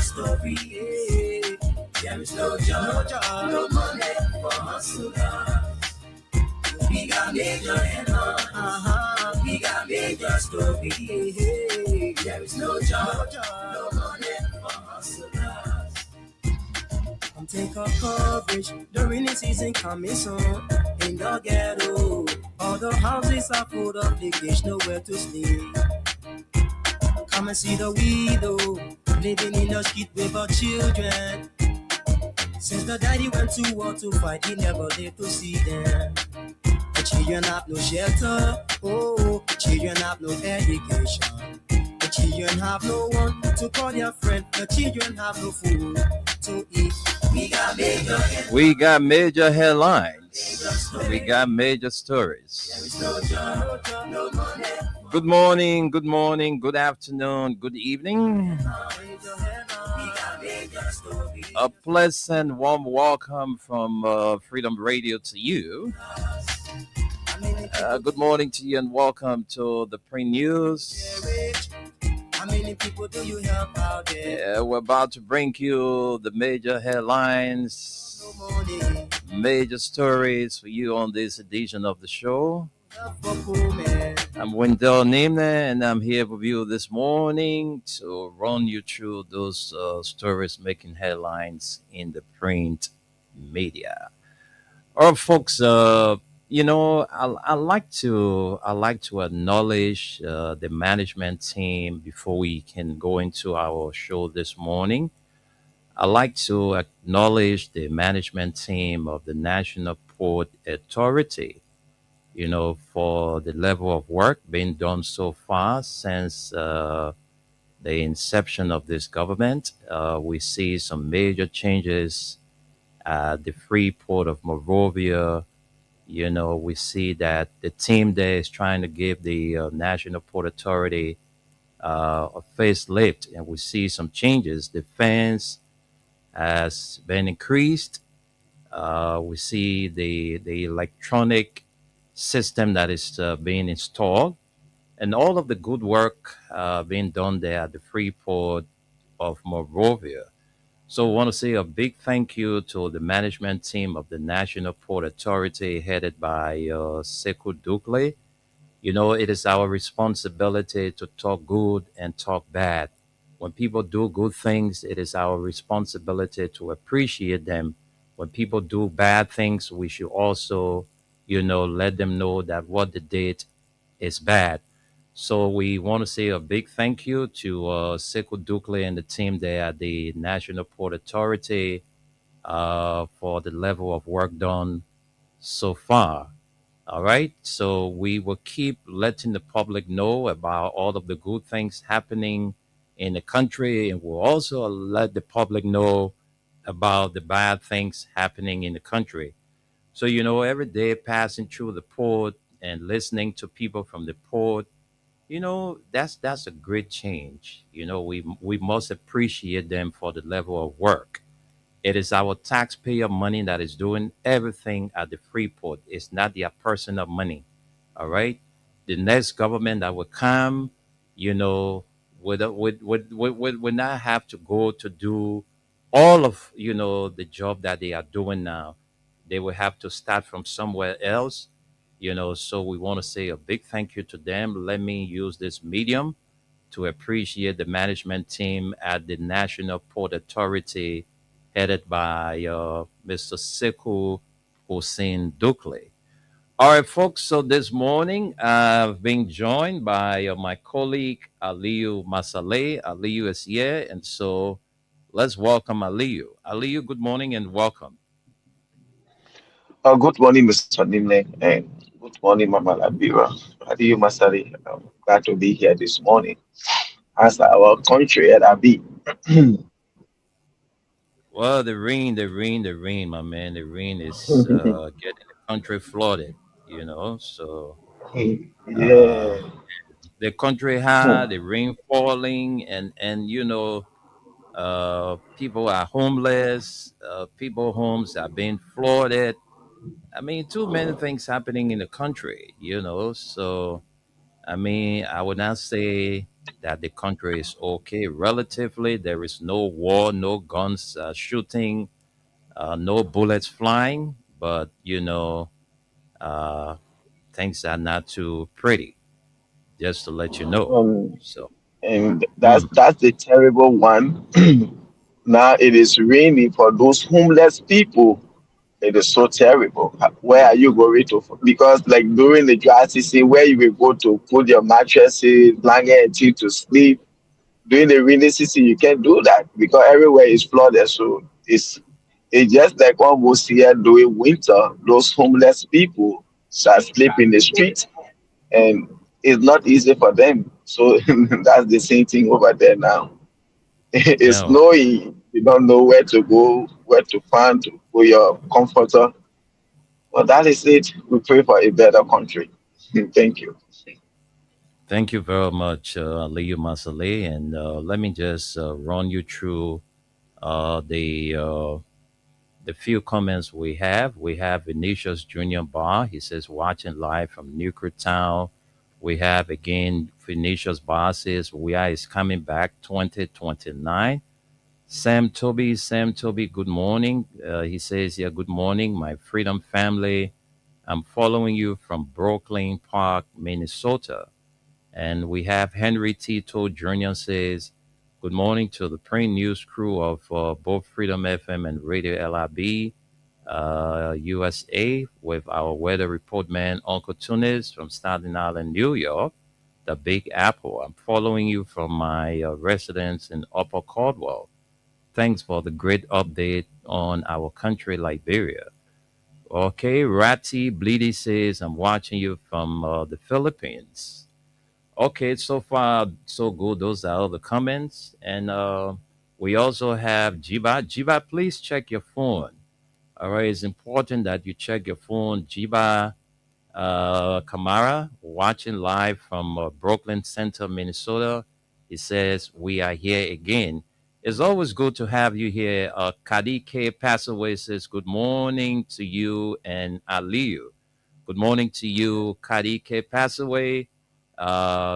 story. There is no job, no money for hustlers. We got major headlines. We got major story. There is no job, no money for hustlers. Come take our coverage. The rainy season coming soon. In the ghetto, all the houses are full of leakage, nowhere to stay. Come and see the widow living in the street with her children. Since the daddy went to war to fight, he never lived to see them. The children have no shelter, oh, the children have no education. The children have no one to call their friend. The children have no food to eat. We got major headlines. We got major headlines. We got major stories. There is no job, no money. Good morning, good morning, good afternoon, good evening. A pleasant, warm welcome from Freedom Radio to you. Good morning to you and welcome to the pre-news. How many people do you help out there? Yeah, we're about to bring you the major headlines, No money. major stories for you on this edition of the show. For poor man. I'm Wendell Nimne, and I'm here with you this morning to run you through those stories making headlines in the print media. All right, folks, I like to acknowledge the management team before we can go into our show this morning. I like to acknowledge the management team of the National Port Authority, for the level of work being done so far since the inception of this government. We see some major changes at the free port of Monrovia. We see that the team there is trying to give the National Port Authority a facelift, and we see some changes. The fence has been increased. We see the electronic system that is being installed, and all of the good work being done there at the free port of Monrovia. So, I want to say a big thank you to the management team of the National Port Authority, headed by Sekou Dukle. It is our responsibility to talk good and talk bad. When people do good things, it is our responsibility to appreciate them. When people do bad things, we should also, let them know that what they did is bad. So we want to say a big thank you to Sekou Dukle and the team there at the National Port Authority for the level of work done so far. All right. So we will keep letting the public know about all of the good things happening in the country, and we'll also let the public know about the bad things happening in the country. So, every day passing through the port and listening to people from the port, that's a great change. We must appreciate them for the level of work. It is our taxpayer money that is doing everything at the free port. It's not their personal money. All right. The next government that will come, you know, would not have to go to do all of, the job that they are doing now. They will have to start from somewhere else, So we want to say a big thank you to them. Let me use this medium to appreciate the management team at the National Port Authority, headed by Mr. Sekou Hussein Dukle. All right, folks. So this morning I've been joined by my colleague Aliyu Masaleh. Aliyu is here, and so let's welcome Aliyu. Aliyu, good morning and welcome. Good morning, Mr. Nimne, and good morning, Mama Labira. Adiyu Masari, I'm glad to be here this morning. As our country at Abi. Well, the rain, my man. The rain is getting the country flooded, So uh, Yeah. the country had the rain falling, and people are homeless. People homes are being flooded. I mean, too many things happening in the country. So I mean, I would not say. that the country is okay relatively. There is no war, no guns shooting, no bullets flying, but uh, things are not too pretty. Just to let you know. Um, So, and mm, that's the terrible one. Now it is raining for those homeless people. It is so terrible. Where are you going to? Because like during the dry season, where you will go to put your mattresses, blanket, and tea to sleep. During the rainy season, you can't do that because everywhere is flooded. So it's just like almost here during winter. Those homeless people start sleep in the street, and it's not easy for them. So that's the same thing over there now. It's no, snowing. You don't know where to go, where to find to put your comforter. Well, that is it. We pray for a better country. Thank you. thank you very much, Leo Masale. And let me just run you through uh, the uh, the few comments we have. We have Vinicius Junior Bar. He says, watching live from Town. We have again Vinicius Bar says, we are is coming back 2029. Sam Toby, good morning. He says, yeah, good morning, my Freedom family. I'm following you from Brooklyn Park, Minnesota. And we have Henry Tito Jr. says, good morning to the print news crew of both Freedom FM and Radio LIB, USA, with our weather report man, Uncle Tunis from Staten Island, New York, the Big Apple. I'm following you from my residence in Upper Caldwell. Thanks for the great update on our country, Liberia. Okay, Ratty Bleedy says, I'm watching you from the Philippines. Okay, so far so good. Those are all the comments, and we also have Jiba. Jiba, please check your phone. All right, it's important that you check your phone. Jiba Kamara, watching live from Brooklyn Center, Minnesota. He says we are here again. It's always good to have you here. Kadike Passaway says good morning to you and Aliyu. Good morning to you, Kadike Passaway.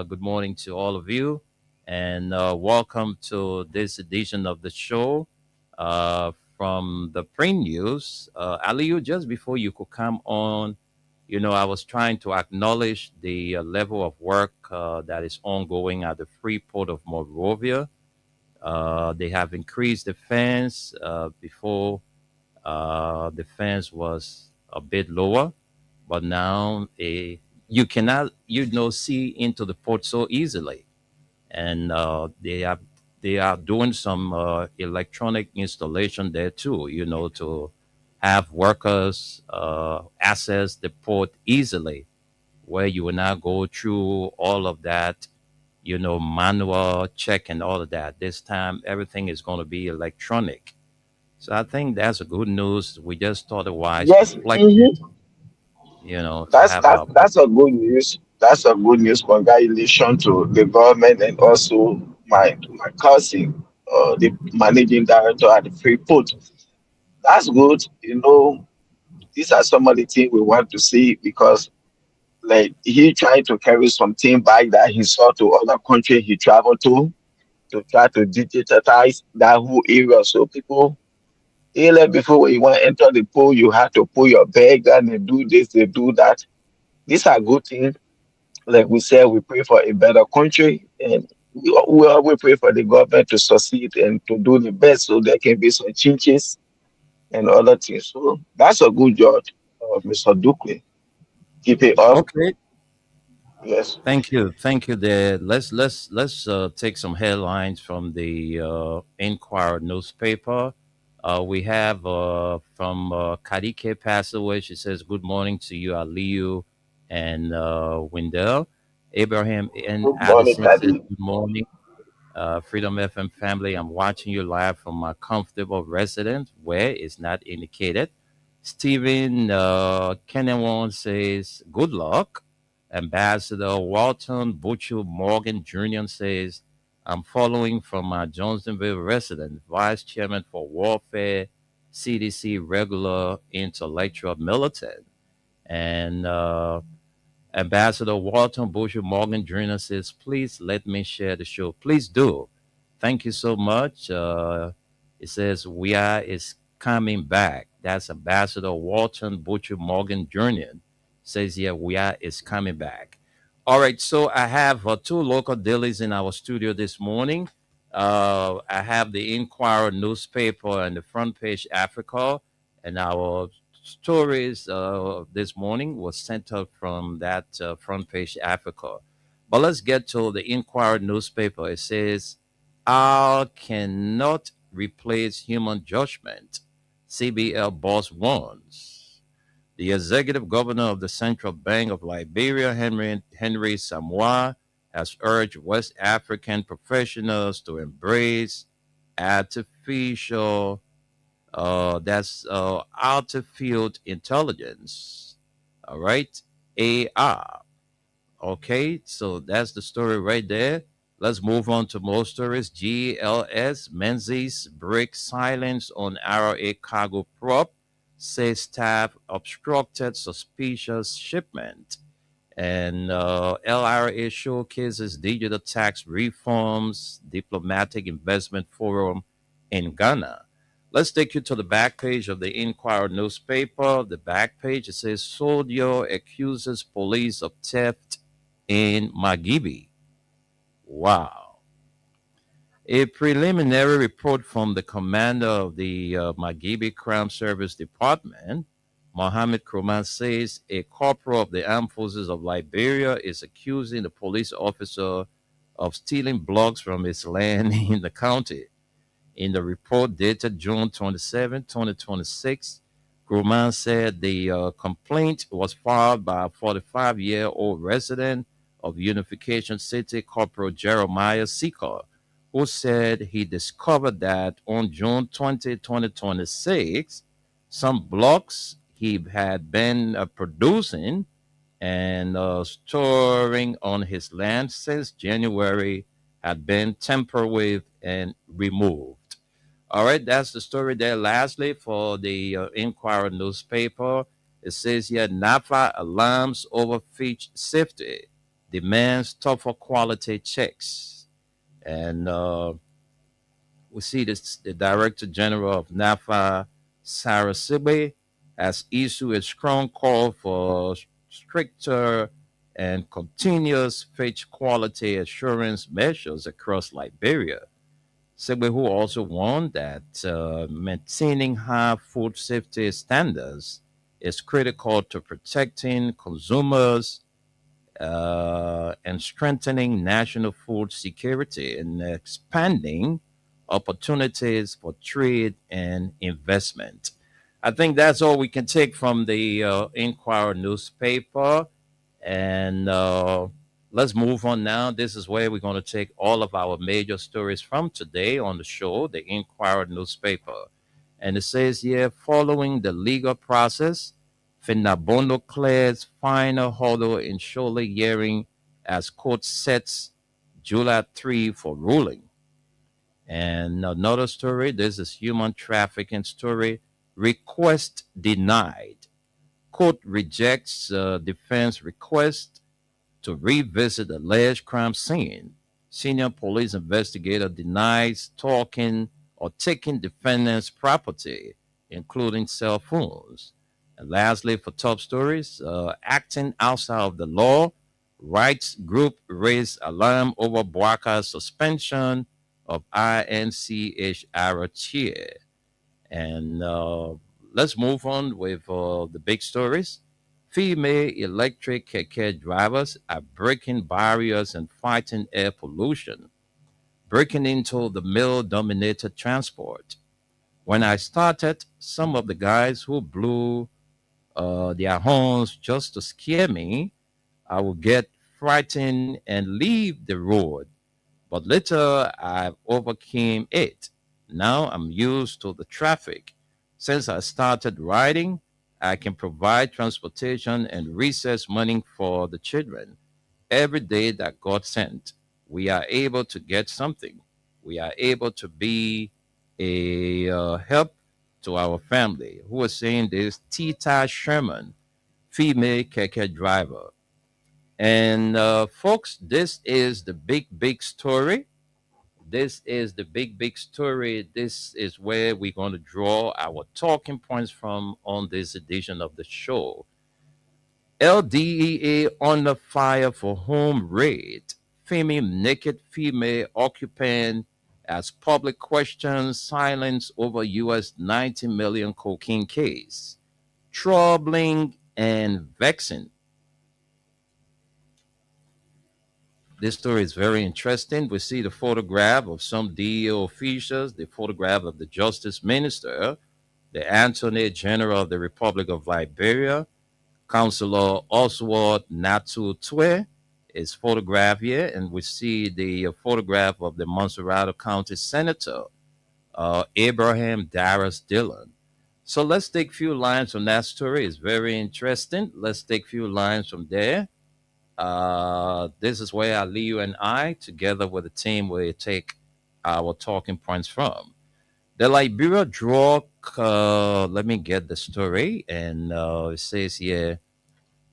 Good morning to all of you, and welcome to this edition of the show from the print news. Aliyu, just before you could come on, I was trying to acknowledge the level of work that is ongoing at the free port of Monrovia. They have increased the fence. Before the fence was a bit lower, but now you cannot see into the port so easily, and they are doing some electronic installation there too, to have workers access the port easily, where you will not go through all of that, manual check and all of that. This time everything is going to be electronic. So I think that's a good news. We just thought it wise to Yes, flex it, to have our. that's a good news. That's a good news. Congratulations to the government and also my cousin, the managing director at the Free Port. That's good. These are some of the things we want to see because like he tried to carry something back that he saw to other countries he traveled to try to digitize that whole area. So people, like before when you want to enter the pool, you have to pull your bag and they do this, they do that. These are good things. Like we said, we pray for a better country, and we always pray for the government to succeed and to do the best so there can be some changes and other things. So that's a good job of Mr. Duque. Keep it up. Okay. Yes. Thank you. There. Let's take some headlines from the Inquirer newspaper. We have from Kadike Passaway. She says, "Good morning to you, Aliyu and Wendell." Abraham and Good morning, Addison says, Daddy. "Good morning, Freedom FM family. I'm watching you live from my comfortable residence, where it's not indicated." Stephen Kennewan says, "Good luck." Ambassador Walton Butcher Morgan Jr. says, I'm following from my Johnsonville resident, Vice Chairman for Warfare, CDC regular intellectual militant. And Ambassador Walton Bushel Morgan Jr. says, please let me share the show. Please do. Thank you so much. It says, we are is coming back. That's Ambassador Walton Butcher Morgan Jr. says, yeah, we are is coming back. All right, so I have two local dailies in our studio this morning. I have the Inquirer newspaper and the front page Africa, and our stories this morning was sent out from that front page Africa. But let's get to the Inquirer newspaper. It says, "I cannot replace human judgment," CBL boss warns. The executive governor of the Central Bank of Liberia, Henry Samoa, has urged West African professionals to embrace artificial that's artificial intelligence. All right, AR. Okay, so that's the story right there. Let's move on to more stories. GLS Menzies breaks silence on RA cargo prop, says staff obstructed suspicious shipment. And LRA showcases digital tax reforms, diplomatic investment forum in Ghana. Let's take you to the back page of the Inquirer newspaper. The back page, it says soldier accuses police of theft in Magibi. Wow. A preliminary report from the commander of the Magibi Crown Service Department, Mohammed Kroman, says a corporal of the Armed Forces of Liberia is accusing the police officer of stealing blocks from his land in the county. In the report dated June 27, 2026, Kroman said the complaint was filed by a 45-year-old resident of Unification City, Corporal Jeremiah Seeker, who said he discovered that on June 20, 2026, some blocks he had been producing and storing on his land since January had been tampered with and removed. All right, that's the story there. Lastly, for the Inquirer newspaper, it says here NAFA alarms over fish safety, demands tougher quality checks. And we see this, the Director General of NAFA, Sarah Sibley, has issued a strong call for stricter and continuous fish quality assurance measures across Liberia. Sibley, who also warned that maintaining high food safety standards is critical to protecting consumers and strengthening national food security and expanding opportunities for trade and investment. I think that's all we can take from the Inquirer newspaper. And let's move on now. This is where we're going to take all of our major stories from today on the show, the Inquirer newspaper. And it says here, following the legal process, Finabondo clears final hurdle in Shola hearing as court sets July 3 for ruling. And another story, this is human trafficking story. Request denied. Court rejects defense request to revisit alleged crime scene. Senior police investigator denies talking or taking defendant's property, including cell phones. And lastly, for top stories, acting outside of the law, rights group raised alarm over Boaka's suspension of INCHR chair. And let's move on with the big stories. Female electric keke drivers are breaking barriers and fighting air pollution, breaking into the male dominated transport. When I started, some of the guys who blew their horns just to scare me, I would get frightened and leave the road. But later I overcame it. Now I'm used to the traffic. Since I started riding, I can provide transportation and recess money for the children. Every day that God sent, we are able to get something. We are able to be a help to our family. Who was saying this? Tita Sherman, female keke driver. And folks, this is the big story. This is the big story. This is where we're going to draw our talking points from on this edition of the show. LDEA under fire for home raid. Filming naked female occupant as public questions silence over US 90 million cocaine case. Troubling and vexing. This story is very interesting. We see the photograph of some DEO officials, the photograph of the Justice Minister, the Attorney General of the Republic of Liberia, Councillor Oswald Natu Twe is photographed here, and we see the photograph of the Montserrado County Senator, Abraham Darius Dillon. So let's take a few lines from that story. It's very interesting. Let's take a few lines from there. This is where Aliyu and I, together with the team, will take our talking points from. The Liberia drug, let me get the story, and it says here,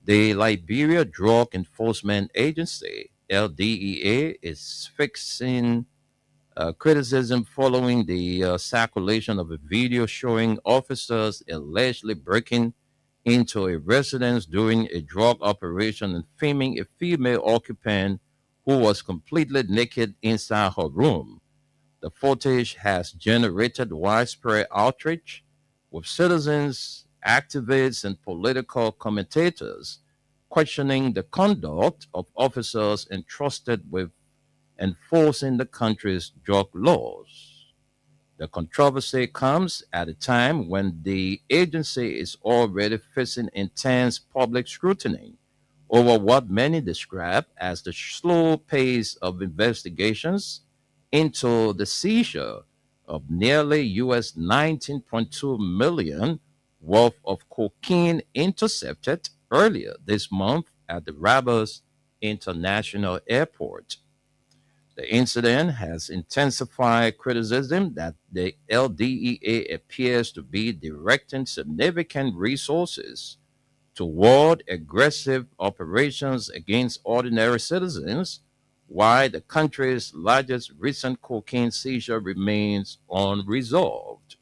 the Liberia Drug Enforcement Agency, LDEA, is fixing criticism following the circulation of a video showing officers allegedly breaking into a residence during a drug operation and filming a female occupant who was completely naked inside her room. The footage has generated widespread outrage, with citizens, activists, and political commentators questioning the conduct of officers entrusted with enforcing the country's drug laws. The controversy comes at a time when the agency is already facing intense public scrutiny over what many describe as the slow pace of investigations into the seizure of nearly US 19.2 million worth of cocaine intercepted earlier this month at the Rabat International Airport. The incident has intensified criticism that the LDEA appears to be directing significant resources toward aggressive operations against ordinary citizens, while the country's largest recent cocaine seizure remains unresolved.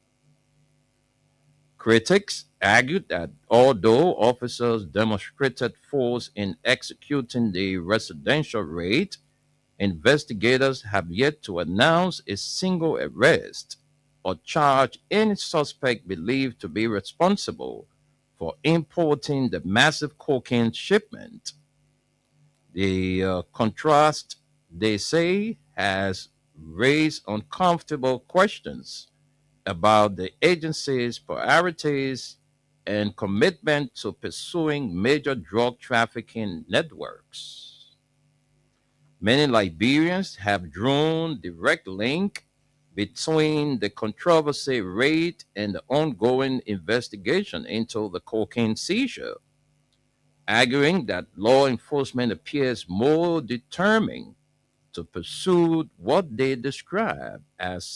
Critics argued that although officers demonstrated force in executing the residential raid, investigators have yet to announce a single arrest or charge any suspect believed to be responsible for importing the massive cocaine shipment. The contrast, they say, has raised uncomfortable questions about the agency's priorities and commitment to pursuing major drug trafficking networks. Many Liberians have drawn direct link between the controversy rate and the ongoing investigation into the cocaine seizure, arguing that law enforcement appears more determined to pursue what they describe as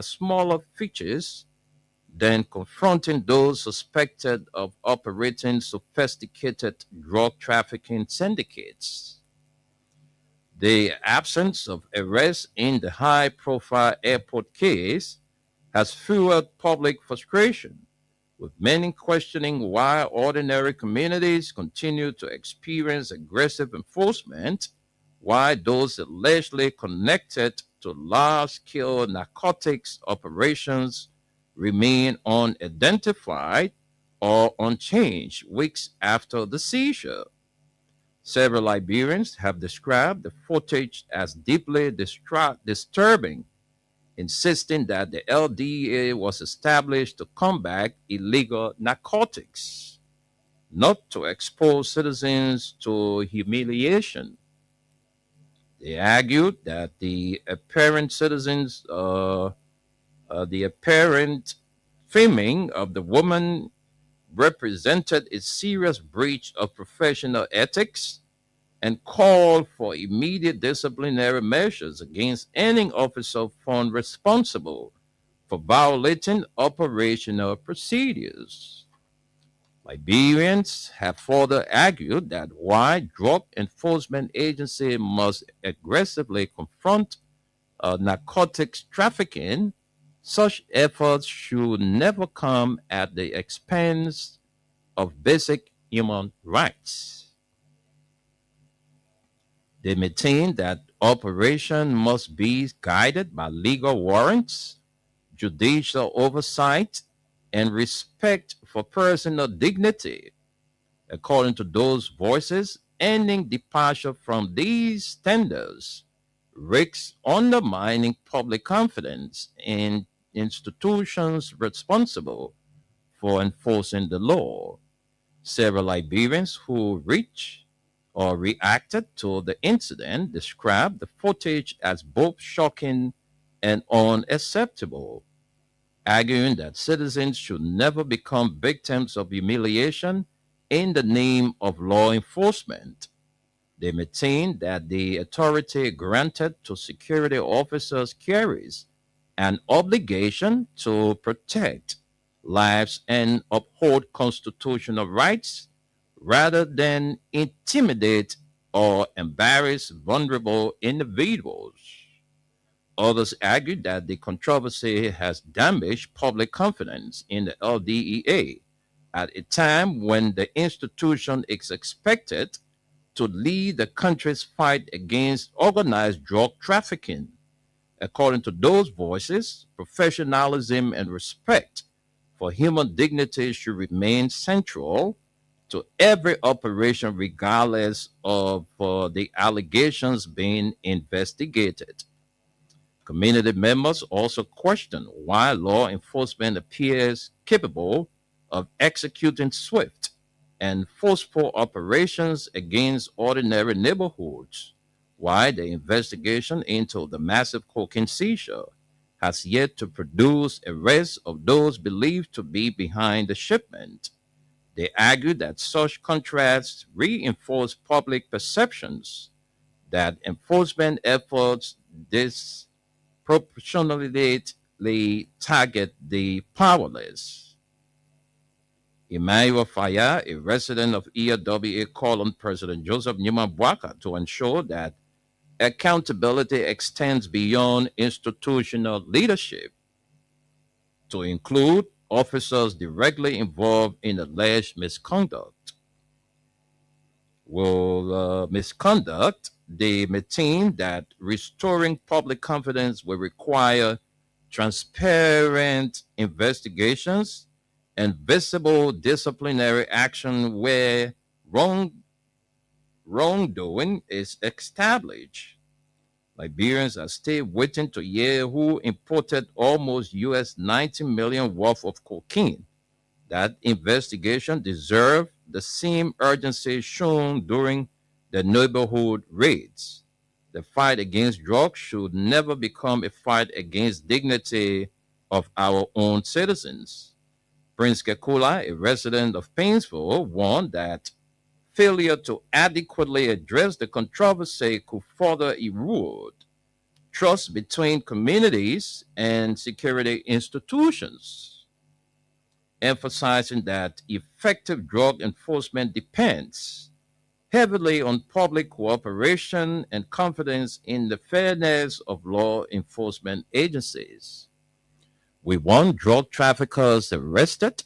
smaller features than confronting those suspected of operating sophisticated drug trafficking syndicates. The absence of arrests in the high profile airport case has fueled public frustration, with many questioning why ordinary communities continue to experience aggressive enforcement, while those allegedly connected to large scale narcotics operations remain unidentified or unchanged weeks after the seizure. Several Liberians have described the footage as deeply disturbing, insisting that the LDA was established to combat illegal narcotics, not to expose citizens to humiliation. They argued that the apparent filming of the woman represented a serious breach of professional ethics and called for immediate disciplinary measures against any officer found responsible for violating operational procedures. Liberians have further argued that while drug enforcement agencies must aggressively confront narcotics trafficking, such efforts should never come at the expense of basic human rights. They maintain that operation must be guided by legal warrants, judicial oversight, and respect for personal dignity. According to those voices, ending departure from these standards risks undermining public confidence in institutions responsible for enforcing the law. Several Liberians who reached or reacted to the incident described the footage as both shocking and unacceptable, arguing that citizens should never become victims of humiliation in the name of law enforcement. They maintain that the authority granted to security officers carries an obligation to protect lives and uphold constitutional rights rather than intimidate or embarrass vulnerable individuals. Others argue that the controversy has damaged public confidence in the LDEA at a time when the institution is expected to lead the country's fight against organized drug trafficking. According to those voices, professionalism and respect for human dignity should remain central to every operation, regardless of the allegations being investigated. Community members also question why law enforcement appears capable of executing swift and forceful operations against ordinary neighborhoods, why the investigation into the massive cocaine seizure has yet to produce arrests of those believed to be behind the shipment. They argue that such contrasts reinforce public perceptions that enforcement efforts disproportionately target the powerless. Emmanuel Faya, a resident of ERWA, called on President Joseph Newman Bwaka to ensure that accountability extends beyond institutional leadership to include officers directly involved in alleged misconduct. Misconduct, they maintain that restoring public confidence will require transparent investigations and visible disciplinary action where wrongdoing is established. Liberians are still waiting to hear who imported almost US 90 million worth of cocaine. That investigation deserves the same urgency shown during the neighborhood raids. The fight against drugs should never become a fight against dignity of our own citizens. Prince Kekula, a resident of Painesville, warned that failure to adequately address the controversy could further erode trust between communities and security institutions, emphasizing that effective drug enforcement depends heavily on public cooperation and confidence in the fairness of law enforcement agencies. We want drug traffickers arrested,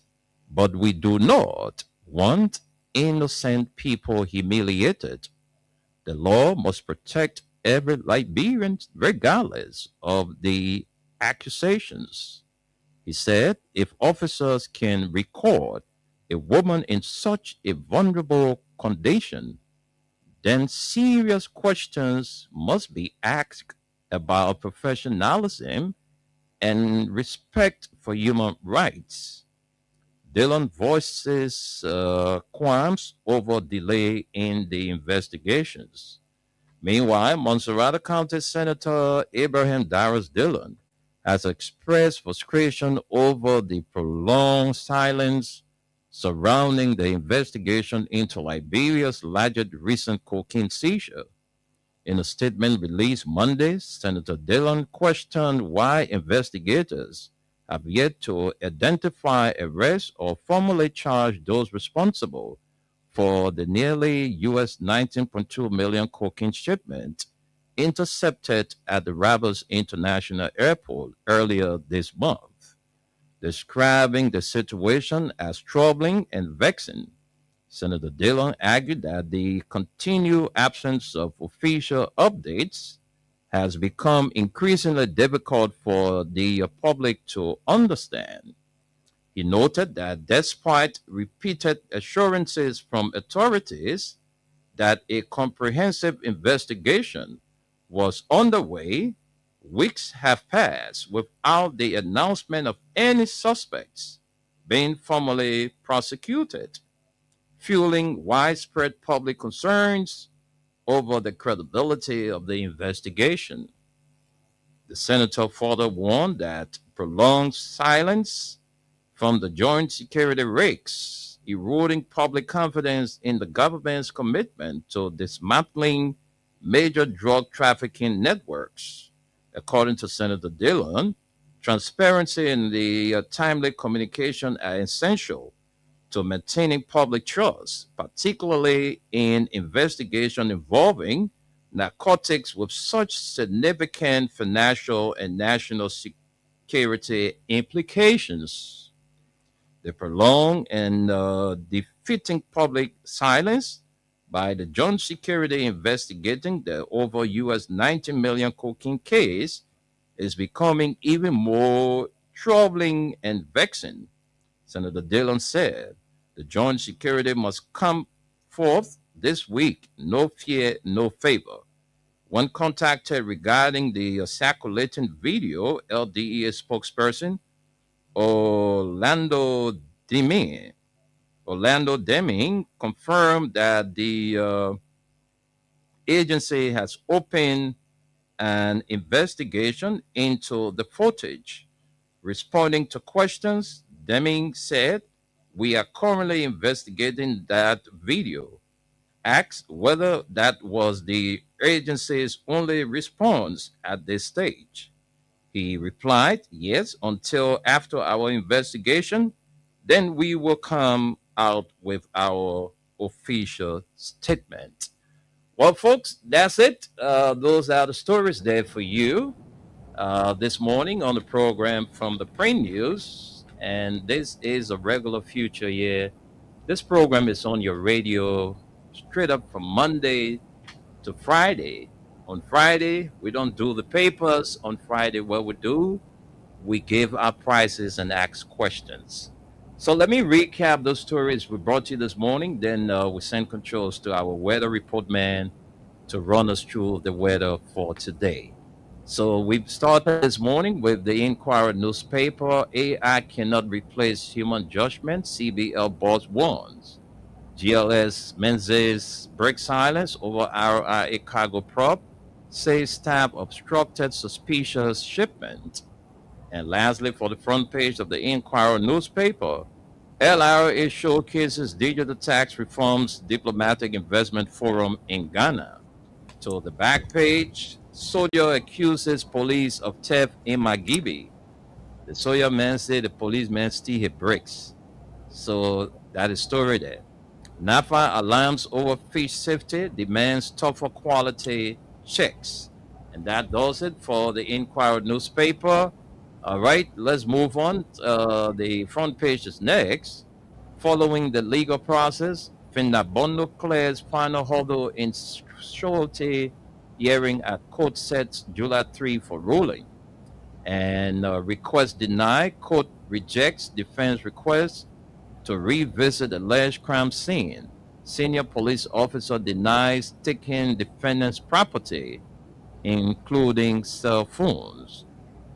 but we do not want innocent people humiliated. The law must protect every Liberian regardless of the accusations. He said if officers can record a woman in such a vulnerable condition, then serious questions must be asked about professionalism and respect for human rights. Dillon voices qualms over delay in the investigations. Meanwhile, Montserrat County Senator Abraham Darius Dillon has expressed frustration over the prolonged silence surrounding the investigation into Liberia's alleged recent cocaine seizure. In a statement released Monday, Senator Dillon questioned why investigators have yet to identify, arrest, or formally charge those responsible for the nearly US 19.2 million cocaine shipment intercepted at the Rabat International Airport earlier this month. Describing the situation as troubling and vexing, Senator Dillon argued that the continued absence of official updates has become increasingly difficult for the public to understand. He noted that despite repeated assurances from authorities that a comprehensive investigation was underway, weeks have passed without the announcement of any suspects being formally prosecuted, fueling widespread public concerns over the credibility of the investigation. The senator further warned that prolonged silence from the joint security risks eroding public confidence in the government's commitment to dismantling major drug trafficking networks. According to Senator Dillon, transparency and the timely communication are essential to maintaining public trust, particularly in investigation involving narcotics with such significant financial and national security implications. The prolonged and defeating public silence by the Joint Security investigating the over US 90 million cocaine case is becoming even more troubling and vexing. Senator Dillon said the Joint Security must come forth this week, no fear, no favor. When contacted regarding the circulating video, LDEA spokesperson Orlando Deming, Orlando Deming confirmed that the agency has opened an investigation into the footage. Responding to questions, Deming said, "We are currently investigating that video." Asked whether that was the agency's only response at this stage, he replied, "Yes, until after our investigation, then we will come out with our official statement." Well, folks, that's it. Those are the stories there for you this morning on the program from the Print News. And this is a regular future year. This program is on your radio straight up from Monday to Friday. On Friday, we don't do the papers. On Friday, what we do, we give our prices and ask questions. So let me recap those stories we brought you this morning. Then we send controls to our weather report man to run us through the weather for today. So we've started this morning with the Inquirer newspaper. AI cannot replace human judgment, CBL boss warns. GLS Menzies breaks silence over RIA cargo prop, says staff obstructed suspicious shipment. And lastly, for the front page of the Inquirer newspaper, LRA showcases digital tax reforms diplomatic investment forum in Ghana. To the back page, soldier accuses police of theft in Magibi. The soldier man said the policeman steal his bricks. So that is story there. NAFA alarms over fish safety, demands tougher quality checks. And that does it for the Inquirer newspaper. All right, let's move on. The front page is next. Following the legal process, Finabondo clears final hurdle in surety hearing at court sets July 3 for ruling. And request denied. Court rejects defense request to revisit alleged crime scene. Senior police officer denies taking defendant's property, including cell phones.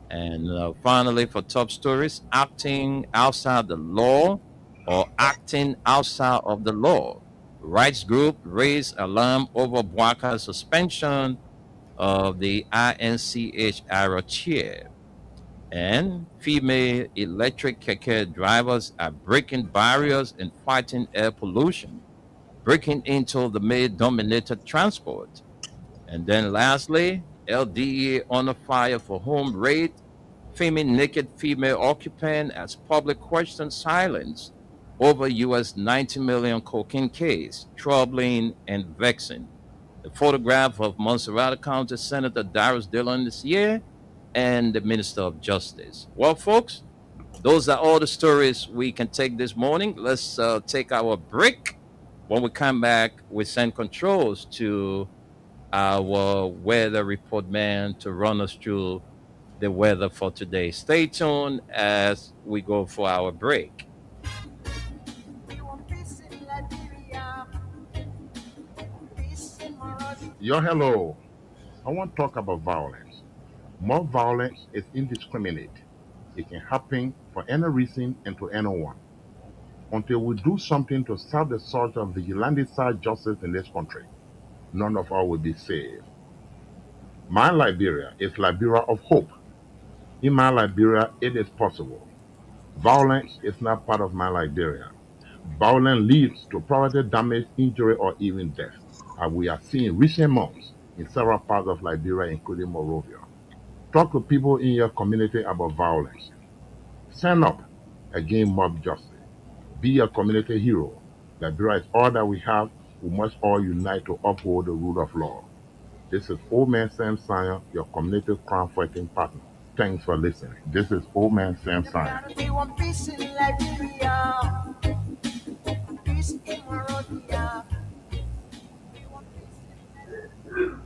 And finally, for top stories, acting outside the law or acting outside of the law. Rights group raised alarm over Bwaka's suspension of the INCH ARA chair. And female electric keke drivers are breaking barriers and fighting air pollution, breaking into the male-dominated transport. And then lastly, LDA under fire for home raid, Filming naked female occupant as public questions silence over US 90 million cocaine case, troubling and vexing. The photograph of Montserrat County Senator Darius Dillon this year and the Minister of Justice. Well, folks, those are all the stories we can take this morning. Let's take our break. When we come back, we send controls to our weather report man to run us through the weather for today. Stay tuned as we go for our break. Yo, hello. I want to talk about violence. More violence is indiscriminate. It can happen for any reason and to anyone. Until we do something to stop the surge of vigilante-side justice in this country, none of us will be saved. My Liberia is Liberia of hope. In my Liberia, it is possible. Violence is not part of my Liberia. Violence leads to property damage, injury, or even death, as we have seen in recent months in several parts of Liberia, including Monrovia. Talk to people in your community about violence. Stand up against mob justice. Be a community hero. Liberia is all that we have. We must all unite to uphold the rule of law. This is Old Man Sam Sanya, your community crime fighting partner. Thanks for listening. This is Old Man Sam Sanya. We want peace in Liberia. Peace in Monrovia. We want peace in Liberia.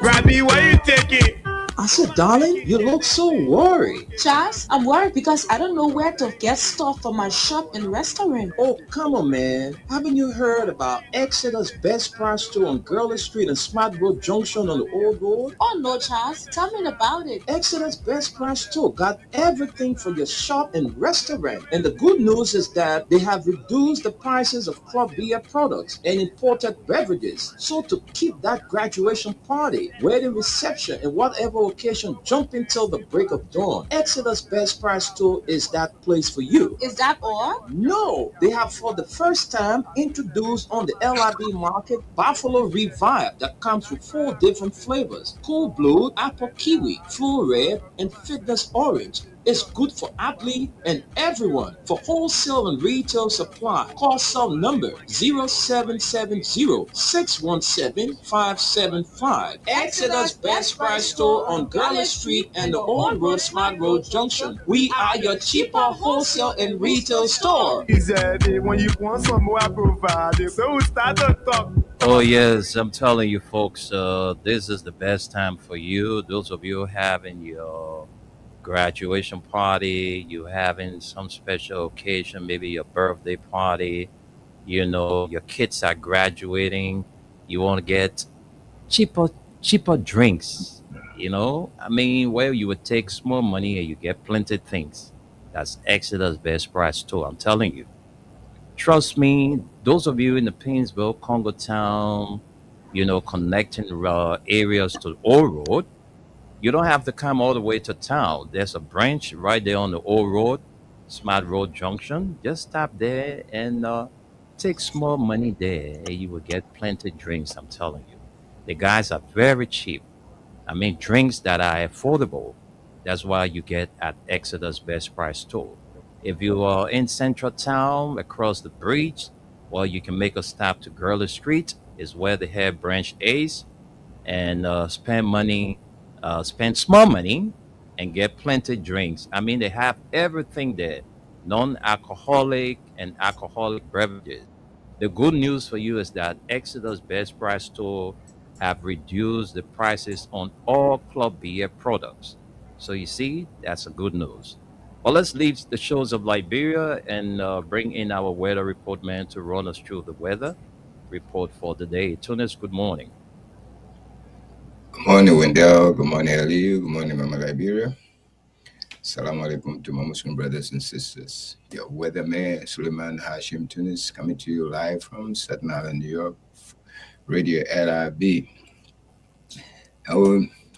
Robbie, why you taking? I said, darling, you look so worried. Charles, I'm worried because I don't know where to get stuff for my shop and restaurant. Oh, come on, man. Haven't you heard about Exeter's Best Price Store on Gurley Street and Smart Road Junction on the Old Road? Oh no, Charles, tell me about it. Exeter's Best Price Store got everything for your shop and restaurant. And the good news is that they have reduced the prices of club beer products and imported beverages. So to keep that graduation party, wedding reception, and whatever occasion jumping till the break of dawn, Exeter's Best Price Store is that place for you. Is that all? No, they have for the first time introduced on the LIB market Buffalo Revive that comes with 4 different flavors: Cool Blue, Apple Kiwi, Full Red, and Fitness Orange. It's good for athlete and everyone. For wholesale and retail supply, call cell number 0770-617-575. Exeter's Best Price Store on Garland Street and the Old Road Smart Road Junction. We are your cheaper wholesale and retail store. He said, when you want some more, I provide. So we start to talk. Oh, yes, I'm telling you, folks, this is the best time for you. Those of you having your graduation party, you having some special occasion, maybe your birthday party, your kids are graduating, you want to get cheaper cheaper drinks, I mean, where you would take small money and you get plenty things. That's Exeter's Best Price Store, I'm telling you. Trust me, those of you in the Painesville, Congo Town, connecting areas to Old Road, you don't have to come all the way to town. There's a branch right there on the Old Road, Smart Road Junction. Just stop there and take small money there, and you will get plenty drinks. I'm telling you, the guys are very cheap. I mean, drinks that are affordable. That's why you get at Exeter's Best Price Store. If you are in Central Town, across the bridge, well, you can make a stop to Gurley Street, is where the hair branch is, and spend small money and get plenty drinks. I mean, they have everything there, non-alcoholic and alcoholic beverages. The good news for you is that Exeter's Best Price Store have reduced the prices on all club beer products. So you see, that's a good news. Well, let's leave the shores of Liberia and bring in our weather report man to run us through the weather report for the day. Tunis, good morning. Good morning, Wendell. Good morning, Aliyu. Good morning, Mama Liberia. Assalamu alaikum to my Muslim brothers and sisters. Your weatherman, Suleiman Hashim Tunis, coming to you live from Staten Island, New York, Radio LIB.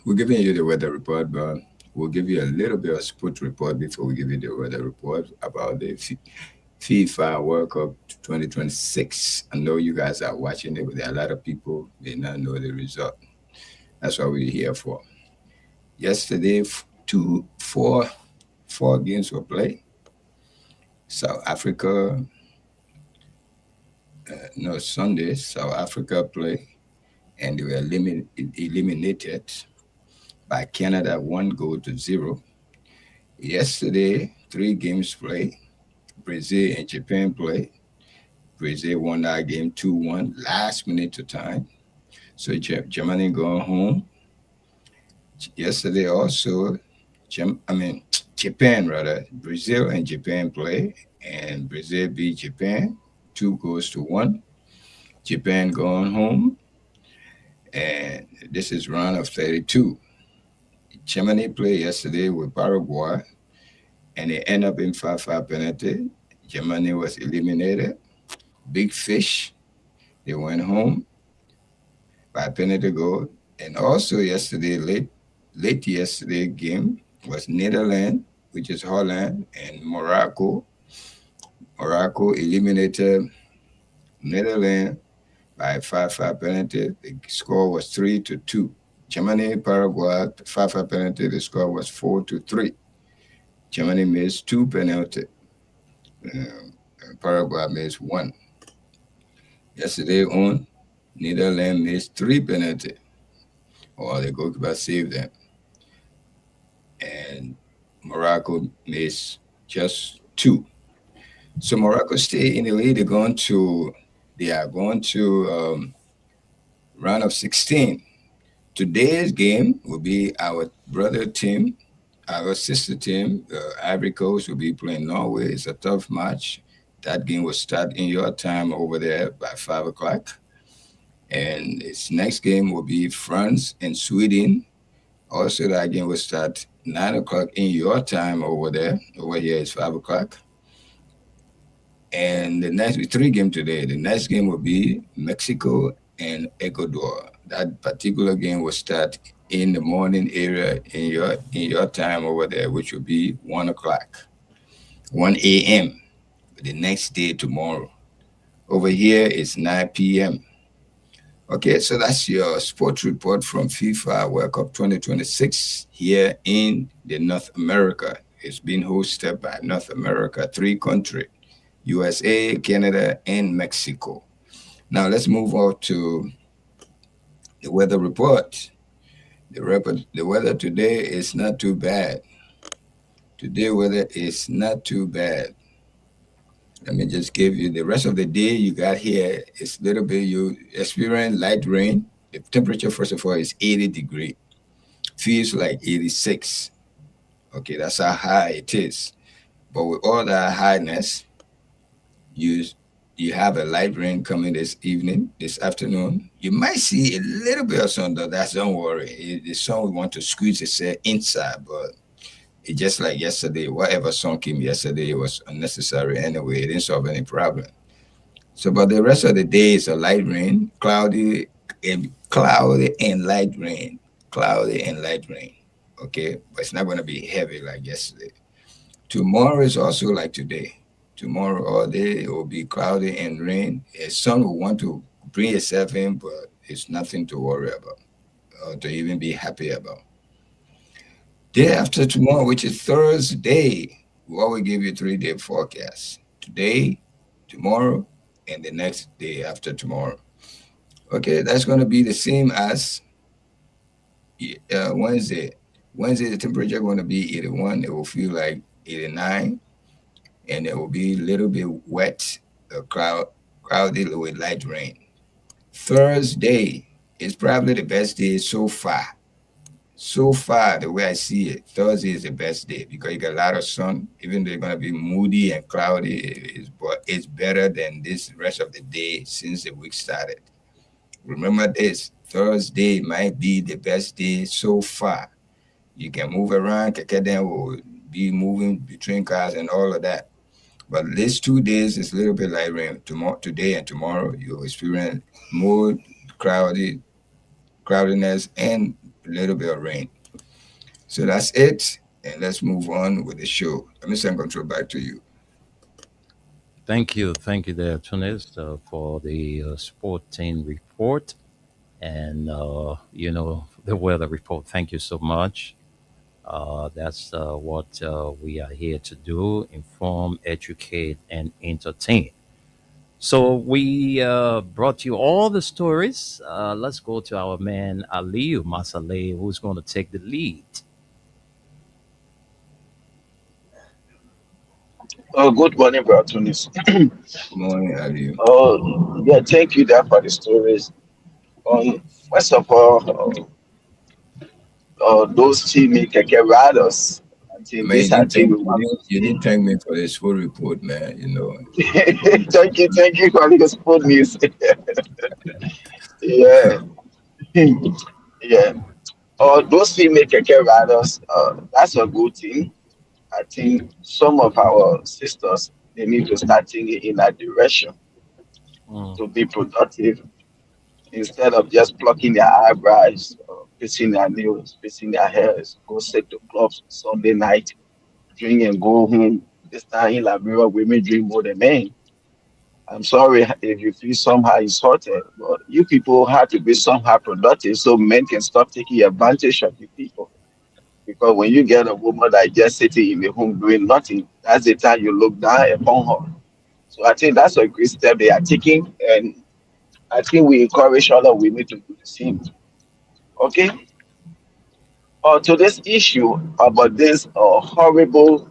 We're giving you the weather report, but we'll give you a little bit of sport report before we give you the weather report about the FIFA World Cup 2026. I know you guys are watching it, but there are a lot of people may not know the result. That's what we're here for. Yesterday, four games were played. South Africa, no, Sunday, South Africa played, and they were eliminated by Canada 1-0. Yesterday, three games played. Brazil and Japan played. Brazil won that game 2-1, last minute to time. So Germany going home. Yesterday also, Japan rather, Brazil and Japan play, and Brazil beat Japan 2-1. Japan going home, and this is round of 32. Germany played yesterday with Paraguay, and they end up in 5-5 penalty. Germany was eliminated. Big Fish, they went home by penalty goal. And also yesterday, late yesterday game was Netherlands, which is Holland, and Morocco. Morocco eliminated Netherlands by 5-5 penalty. The score was 3-2. Germany, Paraguay, 5-5 penalty. The score was 4-3. Germany missed 2 penalties. Paraguay missed 1. Yesterday on, Netherlands missed 3 penalties. Or the goalkeeper saved them. And Morocco missed just 2. So Morocco stay in the lead. They are going to round of 16. Today's game will be our brother team, our sister team, Ivory Coast will be playing Norway. It's a tough match. That game will start in your time over there by 5 o'clock. And its next game will be France and Sweden. Also, that game will start 9 o'clock in your time over there. Over here is 5 o'clock. And the next 3 games today. The next game will be Mexico and Ecuador. That particular game will start in the morning area in your time over there, which will be 1 o'clock, 1 a.m. The next day tomorrow. Over here it's 9 p.m. Okay, so that's your sports report from FIFA World Cup 2026 here in the North America. It's been hosted by North America, 3 countries, USA, Canada, and Mexico. Now let's move on to the weather report. The weather today is not too bad. Today weather is not too bad. Let me just give you the rest of the day you got here. It's a little bit, you experience light rain. The temperature, first of all, is 80 degrees. Feels like 86. Okay, that's how high it is. But with all that highness, you have a light rain coming this afternoon. You might see a little bit of sun, though. Don't worry. The sun will want to squeeze itself inside, but it's just like yesterday. Whatever sun came yesterday, it was unnecessary anyway. It didn't solve any problem. So, but the rest of the day is a light rain, cloudy and light rain, cloudy and light rain. Okay, but it's not going to be heavy like yesterday. Tomorrow is also like today. Tomorrow all day it will be cloudy and rain. The sun will want to bring itself in, but it's nothing to worry about or to even be happy about. Day after tomorrow, which is Thursday, we always give you 3-day forecast. Today, tomorrow, and the next day after tomorrow. Okay, that's going to be the same as Wednesday. Wednesday, the temperature going to be 81. It will feel like 89. And it will be a little bit wet, cloudy with light rain. Thursday is probably the best day so far. So far, the way I see it, Thursday is the best day because you got a lot of sun. Even though it's going to be moody and cloudy, but it's better than this rest of the day since the week started. Remember this, Thursday might be the best day so far. You can move around, Kakeden will be moving between cars and all of that. But these 2 days is a little bit like rain. Today and tomorrow, you'll experience more cloudiness and a little bit of rain. So that's it. And let's move on with the show. Let me send control back to you. Thank you there, Tunis, for the sporting report and the weather report. Thank you so much. That's what we are here to do: inform, educate, and entertain. So we brought you all the stories. Let's go to our man Aliu Masale, who's going to take the lead. Good morning, Bro Tunis. Good morning, Ali. Yeah, thank you there for the stories. First of all, those team Keke Riders, I think Man, this I think we want to you see. didn't thank me for this full report, man. You know, Thank you for the sport news. Yeah, yeah. Those female Keke Riders, that's a good thing. I think some of our sisters they need to start thinking in that direction Mm, to be productive instead of just plucking their eyebrows, fixing their nails, fixing their hairs, go sit to clubs Sunday night, drink and go home. This time in Liberia, women drink more than men. I'm sorry if you feel somehow insulted, but you people have to be somehow productive so men can stop taking advantage of you people. Because when you get a woman that just sitting in the home doing nothing, that's the time you look down upon her. So I think that's a great step they are taking, and I think we encourage other women to do the same. Okay. To this issue about this horrible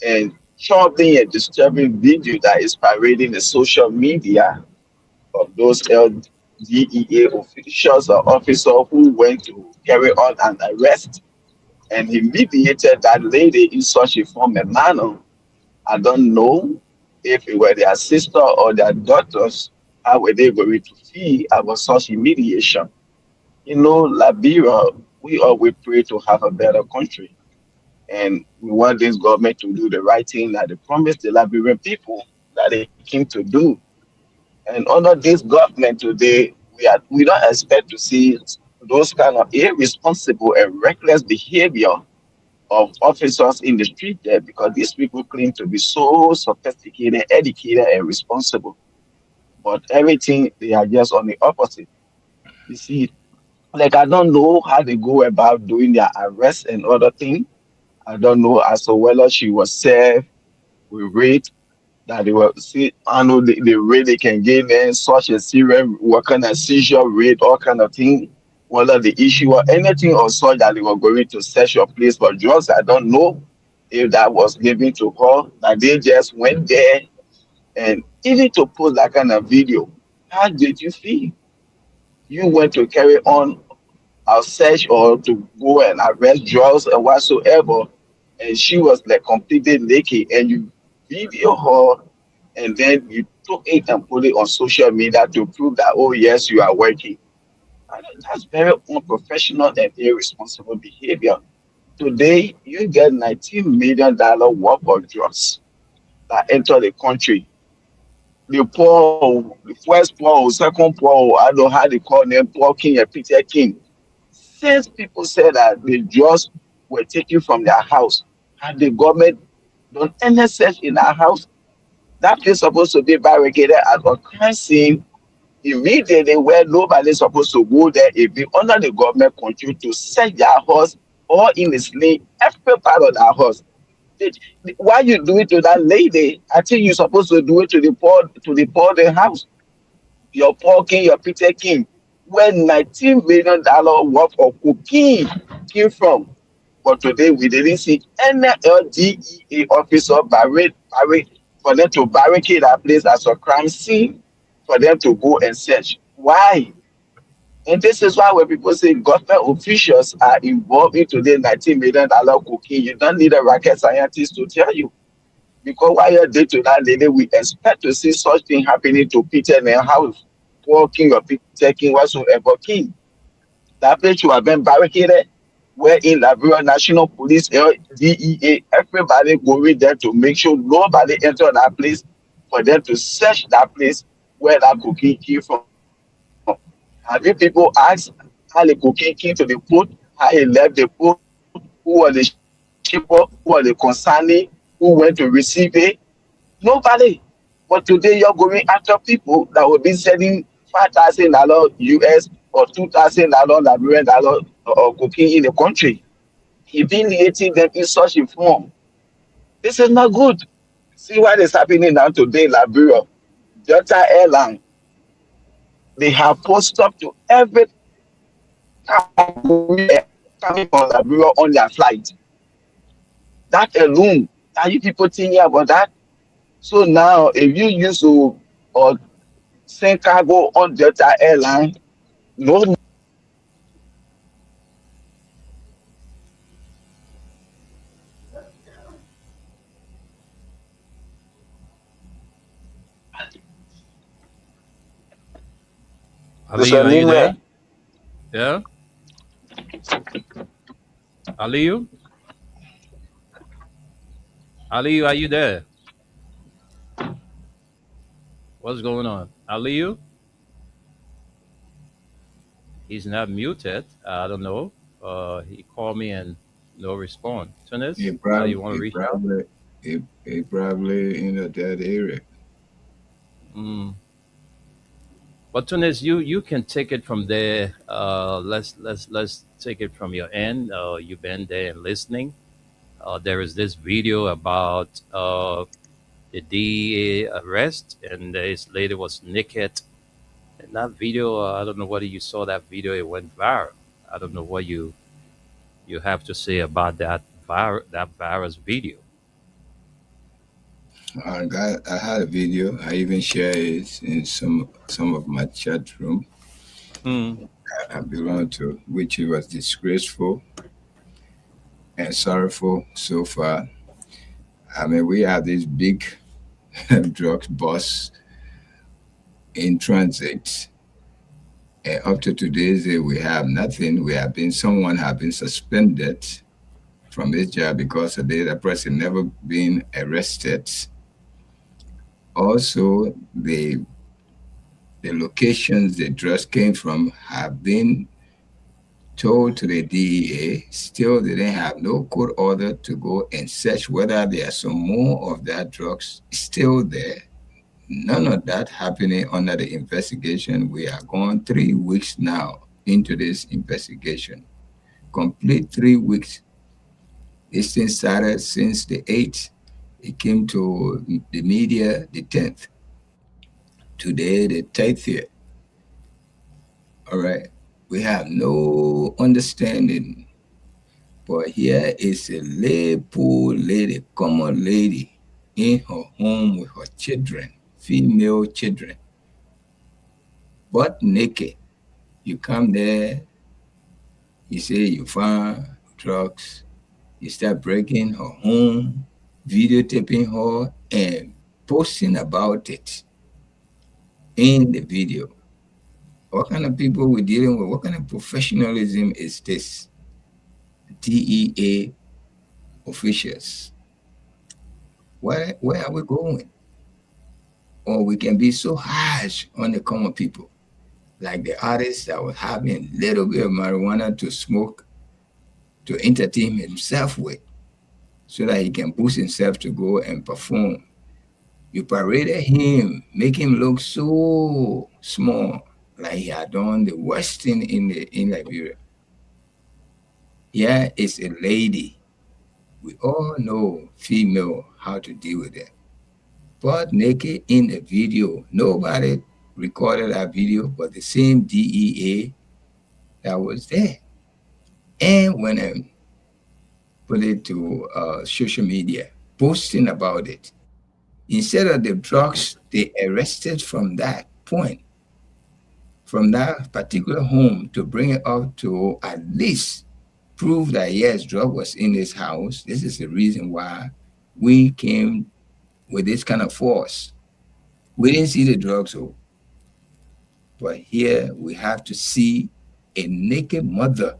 and troubling and disturbing video that is parading the social media of those LDEA officials or officers who went to carry on an arrest and humiliated that lady in such a form and manner. I don't know if it were their sister or their daughters, how were they going to feel about such humiliation? You know, Liberia, we always pray to have a better country. And we want this government to do the right thing that they promised the Liberian people that they came to do. And under this government today, we don't expect to see those kind of irresponsible and reckless behavior of officers in the street there because these people claim to be so sophisticated, educated, and responsible. But everything they are just on the opposite. You see, like I don't know how they go about doing their arrest and other things. I don't know as to whether she was served with rate that they were see I know the rate they can gain in such a serious what kind of seizure rate, all kind of thing, whether the issue or anything or such that they were going to search your place for drugs. I don't know if that was given to her, that they just went there and even to post that kind of video. How did you feel? You went to carry on a search or to go and arrest drugs or whatsoever, and she was like completely naked, and you video her, and then you took it and put it on social media to prove that oh yes you are working. That's very unprofessional and irresponsible behavior. Today you get $19 million worth of drugs that enter the country. The poor, the first poor, second poor, I don't know how they call them, poor king and Peter King. Since people said that the drugs were taken from their house, had the government done any search in our house, that place supposed to be barricaded at a crime scene immediately where nobody's supposed to go there if be under the government control to search their house or in its lane, every part of their house. Why you do it to that lady? I think you're supposed to do it to the poor the house. Your poor king, your Peter King, where $19 million worth of cocaine came from. But today we didn't see any LDEA officer for them to barricade that place as a crime scene for them to go and search. Why? And this is why when people say government officials are involved in today $19 million cocaine, you don't need a rocket scientist to tell you. Because while you're day to that lady, we expect to see such thing happening to Peter and house, poor king or Peter King, whatsoever king. That place should have been barricaded, where in Liberia National Police, DEA, everybody going there to make sure nobody enter that place for them to search that place where that cocaine came from. Have you people asked how the cocaine came to the port, how it left the port, who was the shipper, who was the consignee, who went to receive it? Nobody. But But today you're going after people that will be selling $5,000 US or $2,000 Liberian dollar or cooking in the country, humiliating them in such a form. This is not good. See what is happening now today in Liberia. Delta Airline, they have post up to every coming from Liberia on their flight. That alone, are you people thinking about that? So now, if you use to or send cargo on Delta Airline, no. Aliyu, are you there? Yeah? Aliyu? Aliyu, are you there? What's going on? Aliyu? He's not muted. I don't know. He called me and no response. Tunis, He you probably, want to he reach out? probably, he probably in that area. Mm. But Tunis, you can take it from there. Let's take it from your end. You've been there and listening. There is this video about the DEA arrest, and this lady was naked. And that video, I don't know whether you saw that video. It went viral. I don't know what you have to say about that virus video. I had a video. I even shared it in some of my chat room I belong to, which was disgraceful and sorrowful so far. I mean, we have this big drugs bus in transit. And up to today's day, we have nothing. Someone have been suspended from his job because the person never been arrested. Also, the locations the drugs came from have been told to the DEA. Still, they didn't have no court order to go and search whether there are some more of that drugs still there. None of that happening under the investigation. We are going 3 weeks now into this investigation. Complete 3 weeks. This thing started since the 8th. It came to the media the 10th. Today, the 30th. All right. We have no understanding. But here is a poor lady, common lady, in her home with her children, female children, butt naked. You come there, you say you find drugs, you start breaking her home, videotaping her, and posting about it in the video. What kind of people we're dealing with? What kind of professionalism is this? DEA officials. Where are we going? Or we can be so harsh on the common people, like the artist that was having a little bit of marijuana to smoke to entertain himself with, so that he can boost himself to go and perform. You paraded him, make him look so small, like he had done the worst thing in Liberia. Yeah, it's a lady. We all know female how to deal with it. But naked in the video, nobody recorded that video but the same DEA that was there. And when I put it to social media, posting about it, instead of the drugs they arrested from that point, from that particular home, to bring it up to at least prove that yes, drug was in this house. This is the reason why we came with this kind of force. We didn't see the drugs, but here we have to see a naked mother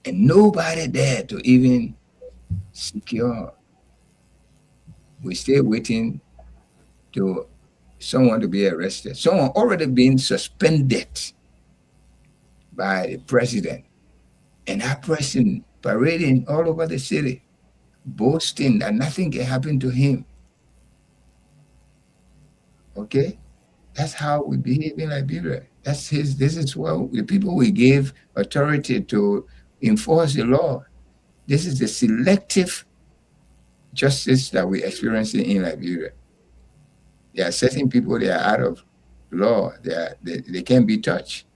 and nobody there to even secure her. We're still waiting to someone to be arrested. Someone already been suspended by the president, and that person parading all over the city, boasting that nothing can happen to him. Okay, that's how we behave in Liberia. This is what the people we gave authority to enforce the law. This is the selective justice that we're experiencing in Liberia. There are certain people that are out of law. They can't be touched.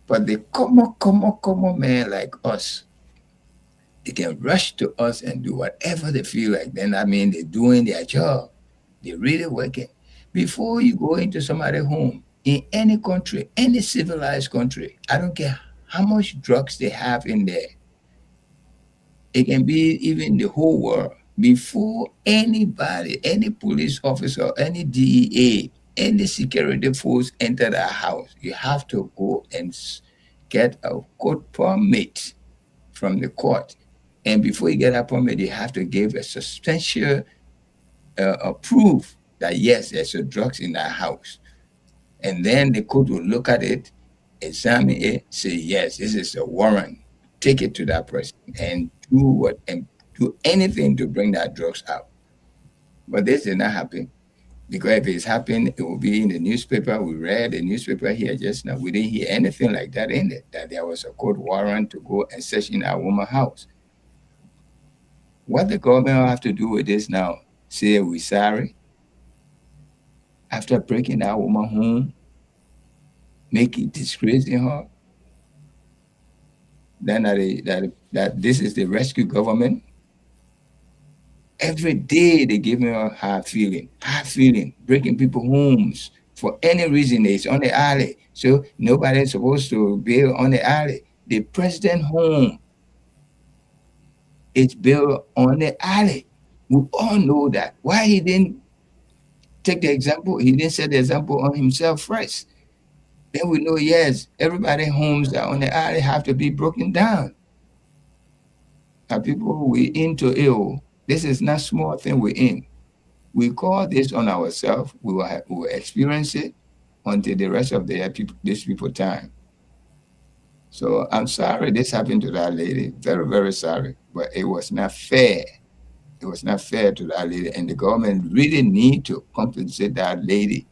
But the common man like us, they can rush to us and do whatever they feel like. Then I mean they're doing their job. They're really working. Before you go into somebody's home, in any country, any civilized country, I don't care how much drugs they have in there, it can be even the whole world. Before anybody, any police officer, any DEA, any security force enter that house, you have to go and get a court permit from the court. And before you get a permit, you have to give a substantial proof that yes, there's a drugs in that house. And then the court will look at it, examine it, say yes, this is a warrant. Take it to that person and do anything to bring that drugs out. But this did not happen. Because if it's happened, it will be in the newspaper. We read the newspaper here just now. We didn't hear anything like that in it, that there was a court warrant to go and search in our woman's house. What the government will have to do with this now, say we're sorry, after breaking that woman home, make it disgracing her, then that this is the rescue government. Every day they give me a hard feeling, breaking people homes for any reason. It's on the alley, so nobody's supposed to build on the alley. The president home is built on the alley. We all know that. Why he didn't take the example? He didn't set the example on himself first. Then we know, yes, everybody homes that on the alley have to be broken down. Now people who we into ill, this is not small thing we're in. We call this on ourselves. We will experience it until the rest of these people time. So I'm sorry this happened to that lady. Very, very sorry. But it was not fair. It was not fair to that lady. And the government really need to compensate that lady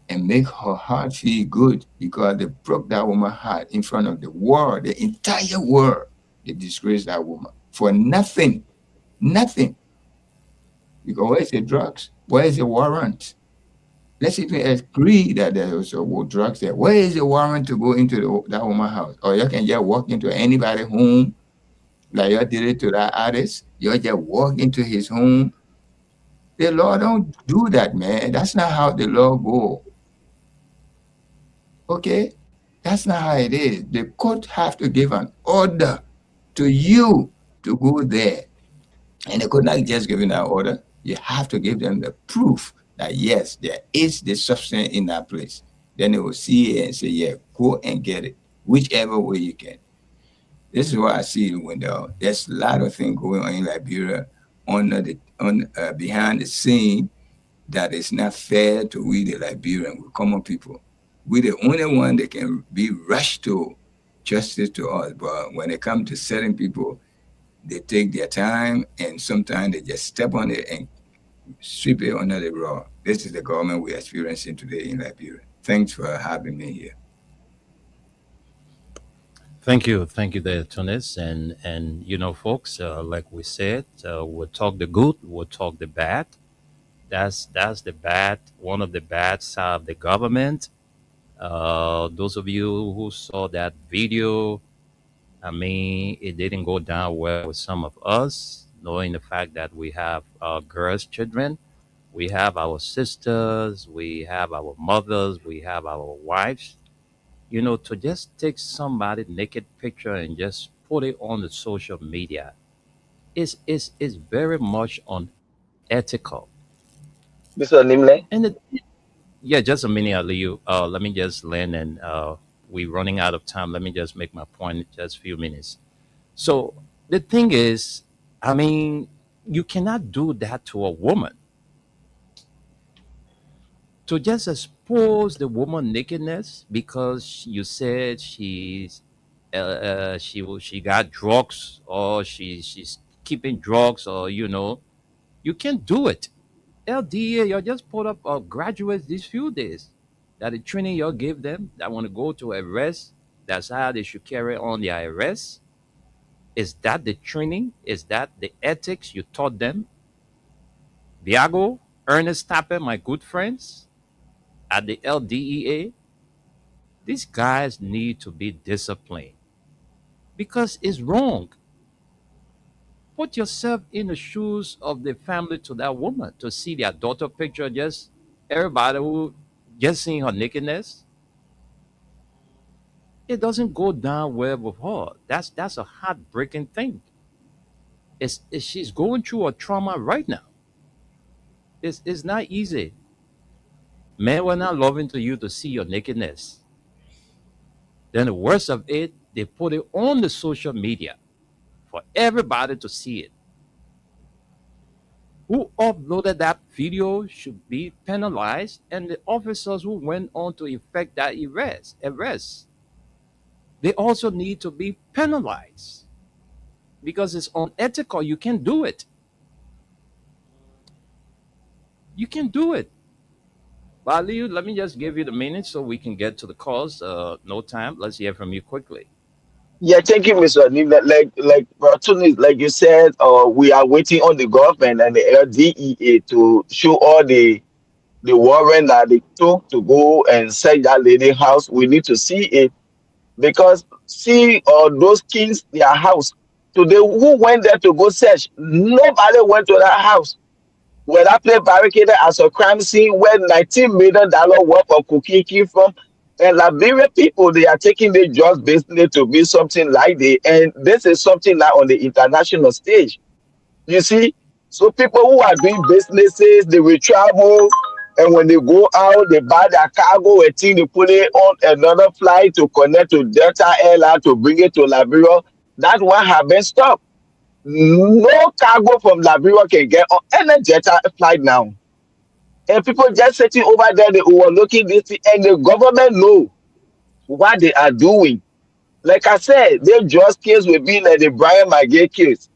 and make her heart feel good, because they broke that woman's heart in front of the world, the entire world. They disgraced that woman for nothing. Nothing. Because where's the drugs? Where is the warrant? Let's even agree that there was drugs there. Where is the warrant to go into that woman's house? Or you can just walk into anybody's home, like you did it to that artist. You just walk into his home. The law don't do that, man. That's not how the law go. Okay? That's not how it is. The court have to give an order to you to go there. And they could not just give you that order. You have to give them the proof that yes, there is the substance in that place. Then they will see it and say, yeah, go and get it, whichever way you can. This is what I see in the window. There's a lot of things going on in Liberia behind the scene that is not fair to we the Liberian, we common people. We're the only one that can be rushed to justice to us. But when it comes to certain people, they take their time and sometimes they just step on it and sweep it under the rug. This is the government we're experiencing today in Liberia. Thanks for having me here. Thank you, there, Tunis, and folks, like we said, we'll talk the good, we'll talk the bad. That's the bad, one of the bad side of the government. Those of you who saw that video, I mean, it didn't go down well with some of us, knowing the fact that we have girls, children, we have our sisters, we have our mothers, we have our wives. To just take somebody naked picture and just put it on the social media is very much unethical. Mr. Nimle, And yeah, just a minute, Aliyu. Let me just land, and we're running out of time. Let me just make my point in just a few minutes. So the thing is, I mean, you cannot do that to a woman. To just expose the woman nakedness because you said she got drugs, or she's keeping drugs, or you can't do it. LDA, you just put up graduates these few days that the training you give them that want to go to arrest. That's how they should carry on their arrest. Is that the training? Is that the ethics you taught them? Biago, Ernest Tapper, my good friends at the LDEA, these guys need to be disciplined because it's wrong. Put yourself in the shoes of the family to that woman to see their daughter picture, just everybody who just seeing her nakedness. It doesn't go down well with her. That's a heartbreaking thing. She's going through a trauma right now. It's not easy. Men were not loving to you to see your nakedness. Then the worst of it, they put it on the social media for everybody to see it. Who uploaded that video should be penalized, and the officers who went on to effect that arrest, they also need to be penalized because it's unethical. You can't do it. You can do it. Baliu, let me just give you the minutes so we can get to the cause. No time. Let's hear from you quickly. Yeah, thank you, Mr. Anil. Like you said, we are waiting on the government and the LDEA to show all the warrant that they took to go and search that lady house. We need to see it because see those kings their house today. Who went there to go search? Nobody went to that house. Where that place barricaded as a crime scene where $19 million worth of cocaine came from. And Liberia people, they are taking their jobs basically to be something like they, and this is something like on the international stage. You see, so people who are doing businesses, they will travel, and when they go out, they buy their cargo and thing, they put it on another flight to connect to Delta Airline to bring it to Liberia. That one have been stopped. No cargo from Liberia can get on any Delta flight now. And people just sitting over there, they overlooking this thing, and the government know what they are doing. Like I said, their just case will be like the Brian McGay case.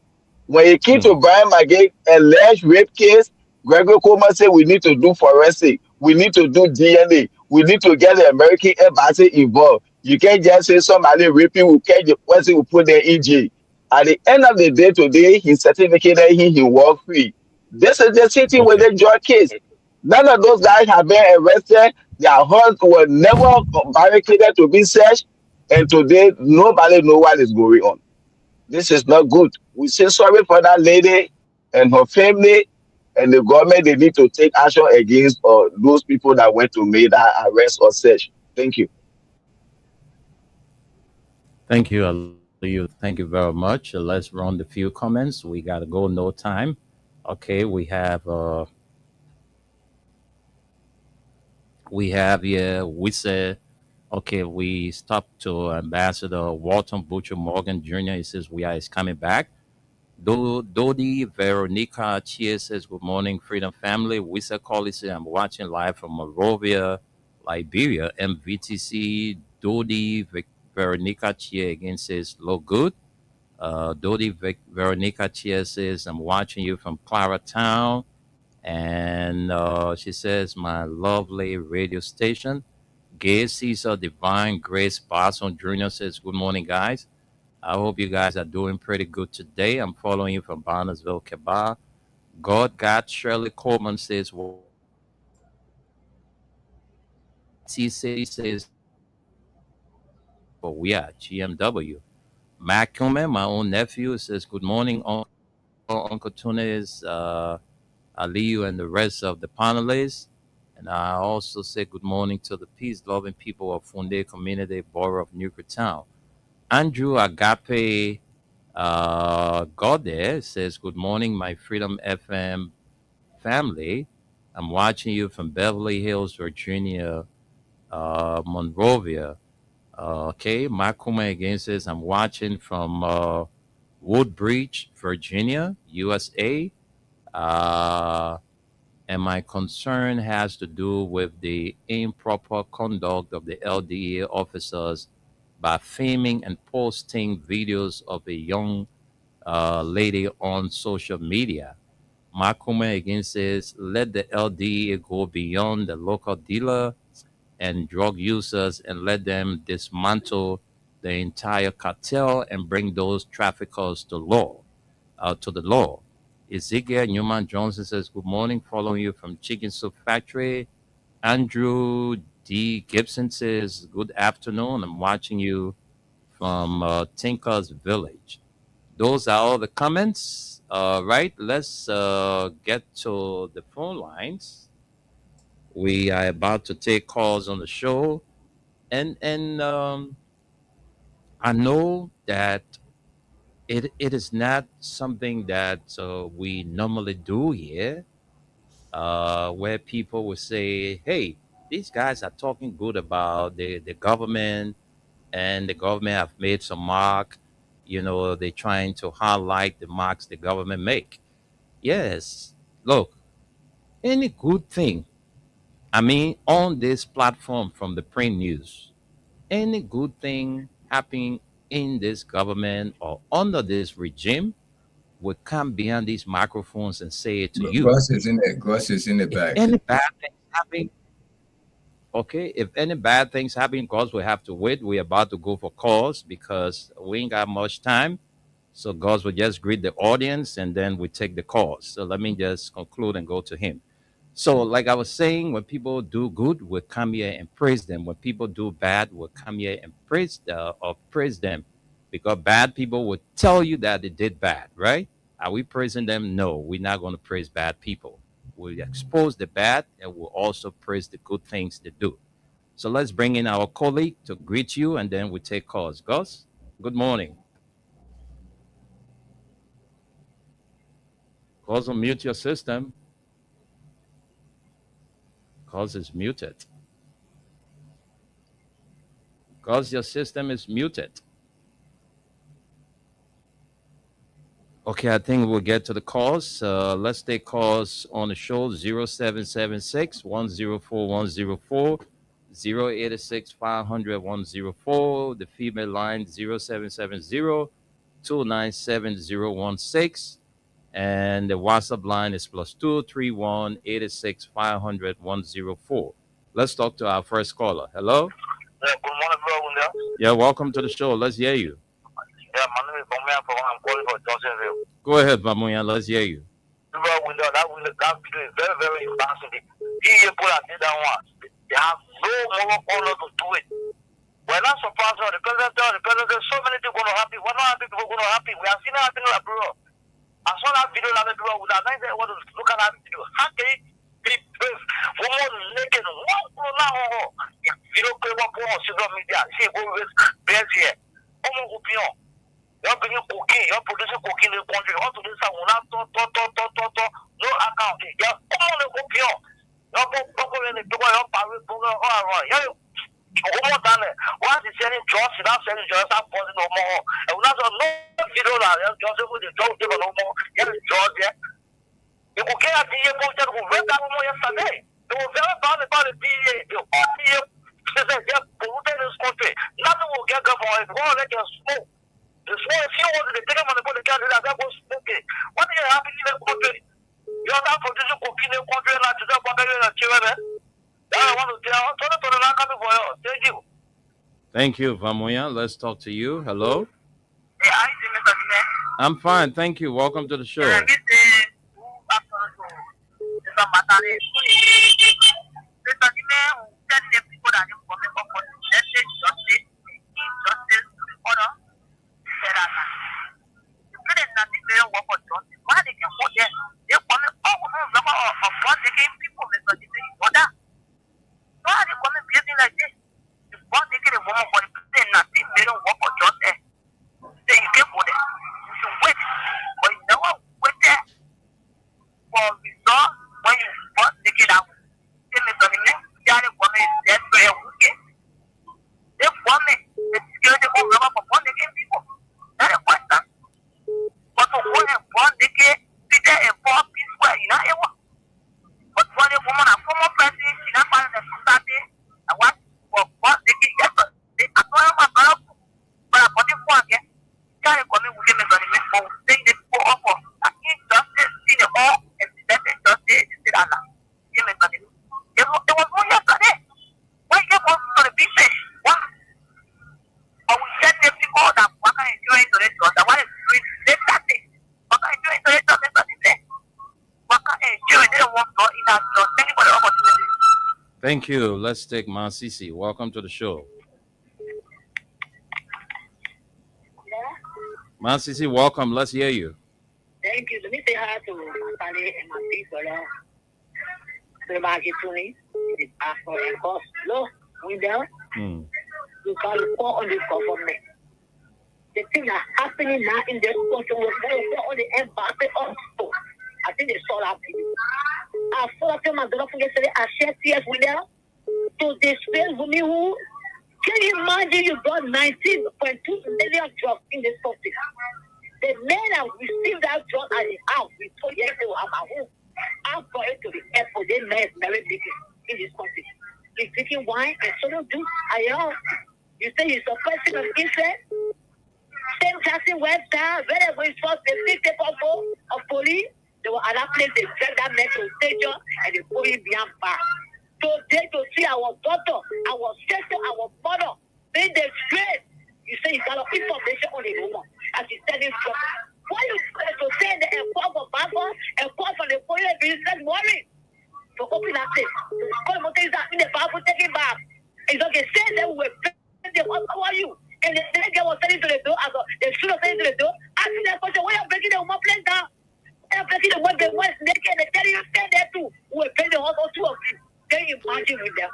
When it came to Mhm. Brian McGay alleged rape case, Gregory Coleman said we need to do forensic, we need to do DNA, we need to get the American embassy involved. You can't just say somebody raping will catch the person who put their in jail. At the end of the day today, he certificated he walk free. This is the city with Okay. the George case. None of those guys have been arrested. Their homes were never barricaded to be searched. And today, nobody know what is going on. This is not good. We say sorry for that lady and her family and the government. They need to take action against those people that went to make that arrest or search. Thank you. Thank you, Aliyu. Thank you very much. Let's run the few comments. We gotta go. No time. Okay, we have here. We say okay. We stop to Ambassador Walton Butcher Morgan Jr. He says we are is coming back. Dodi Veronica Chia says, good morning, Freedom Family. Wisa Colley says, I'm watching live from Monrovia, Liberia. MVTC Veronica Chia again says, look good. Veronica Chia says, I'm watching you from Claratown. And she says, my lovely radio station. Gay Caesar Divine Grace Boston Jr. says, good morning, guys. I hope you guys are doing pretty good today. I'm following you from Barnesville, Quebec. God Shirley Coleman says, well, TC says, well, we are GMW. Mac Cuman, my own nephew, says, good morning, Uncle Tunes, Aliyu, and the rest of the panelists. And I also say good morning to the peace loving people of Funde Community, Borough of Newcastle. Andrew Agape Gode says, good morning, my Freedom FM family. I'm watching you from Beverly Hills, Virginia, Monrovia. Okay, Makuma again says, I'm watching from Woodbridge, Virginia, USA. Uh, and my concern has to do with the improper conduct of the LDA officers by filming and posting videos of a young lady on social media. Makuma again says, let the LDA go beyond the local dealer and drug users and let them dismantle the entire cartel and bring those traffickers to the law. Ezekiel Newman Johnson says, good morning, following you from Chicken Soup Factory. Andrew D. Gibson says, good afternoon. I'm watching you from Tinker's Village. Those are all the comments. Right, let's get to the phone lines. We are about to take calls on the show. And I know that it is not something that we normally do here, where people will say, hey, these guys are talking good about the government, and the government have made some mark. They're trying to highlight the marks the government make. Yes, look, any good thing, I mean, on this platform from the print news, any good thing happening in this government or under this regime would come behind these microphones and say it to you. Gus is in there. Gus is in the If back. any bad things happen, okay, if any bad things happen, cause we have to wait. We're about to go for calls because we ain't got much time. So God will just greet the audience and then we take the calls. So let me just conclude and go to him. So, like I was saying, when people do good, we'll come here and praise them. When people do bad, we'll come here and praise them. Because bad people will tell you that they did bad, right? Are we praising them? No, we're not going to praise bad people. We'll expose the bad and we'll also praise the good things they do. So let's bring in our colleague to greet you and then we take calls. Gus, good morning. Gus, unmute your system. Gus is muted. Gus, your system is muted. Okay, I think we'll get to the calls. Let's take calls on the show 0776 104 104, 086 500 104, the female line 0770 297 016, and the WhatsApp line is +231 86 500 104. Let's talk to our first caller. Hello? Yeah, good morning, bro. Window. Yeah, welcome to the show. Let's hear you. Yeah, my name is Bombay. I'm calling for Johnsonville. Go ahead, Bamuya. Let's hear you. Bro, Window, that video is very, very embarrassing. He people that did that one, they have no moral honor to do it. We're not surprised. The president, there's so many people going to happy. We're not happy people going to happy. We have seen that happening, bro. I saw that video that bro with that night. I want to look at that video. How can it be brave? Woman naked. What now? You don't play one on social media. See, always bears here. Almost opinion. You're bringing cocaine, you're producing cocaine in the country. You want to do something, no account. You're all the opinion. You're going to do your parade, all right. You're done it. Once he's selling drugs, he's not selling drugs, I'm falling no more. And we're not going to video that just with the drug table no more. You're drugs, yeah. The cocaine at the year posted who read that one yesterday. They were very bad about the DA. The whole DA says they're polluting this country. Nothing will get government. It's going to let them smoke. The small few ones they take them on the board, they can't do that. That goes smoking. What is happening in the country? You're not producing cocaine in the country, and to the country, and children. That I want to tell. Thank you. Thank you, Vamoya. Let's talk to you. Hello. Hey, I see Mr. Dine. I'm fine. Thank you. Welcome to the show. Mr. Matane. Mr. Dine, tell the people that you come up for justice to the order. They nothing they don't work for justice. Why they can go there? They come up of God taking people, Mr. Dine. Order. Why are they coming behaving like this? If God taking a woman for the people, nothing they don't work for justice. Then you can't go there. You should wait. But you never wait there. For result, when you want the Thank you. Let's take Masisi. Welcome to the show. Masisi, welcome. Let's hear you. Thank you. Let me say hi to Sally and my people. The market to me. It's after and cost. Look, window. You call it on the government. The thing that's happening now in this country was on the embassy also. I think they saw that video. I saw that my girlfriend yesterday. I shared tears with them to display women who. Can you imagine you got 19.2 million drugs in this country? The men have received that drug at the house. We told them they were at my home. I'm going to the airport. They men very big in this country. He's drinking wine and so don't do. You say he's a person of Israel? Same Jackson went down. Wherever he saw the big of police, they were at that place. They dragged that man to the station and they put him behind bar. So they to see our daughter, our sister, our mother, they disgrace. You say you got information on the woman. As you said it, why you going to say the call for Baba and call for the police business morning? To open that place. Call the motor is in the Bible taking back. It's okay, say they will pay them. How are you? And the guy was standing to the door, they should have standing to the door, asking that question, why are you breaking the woman place down? Why are you breaking the one they was naked and they tell you stand there too? Who will pay the whole two of you? Can you imagine with them?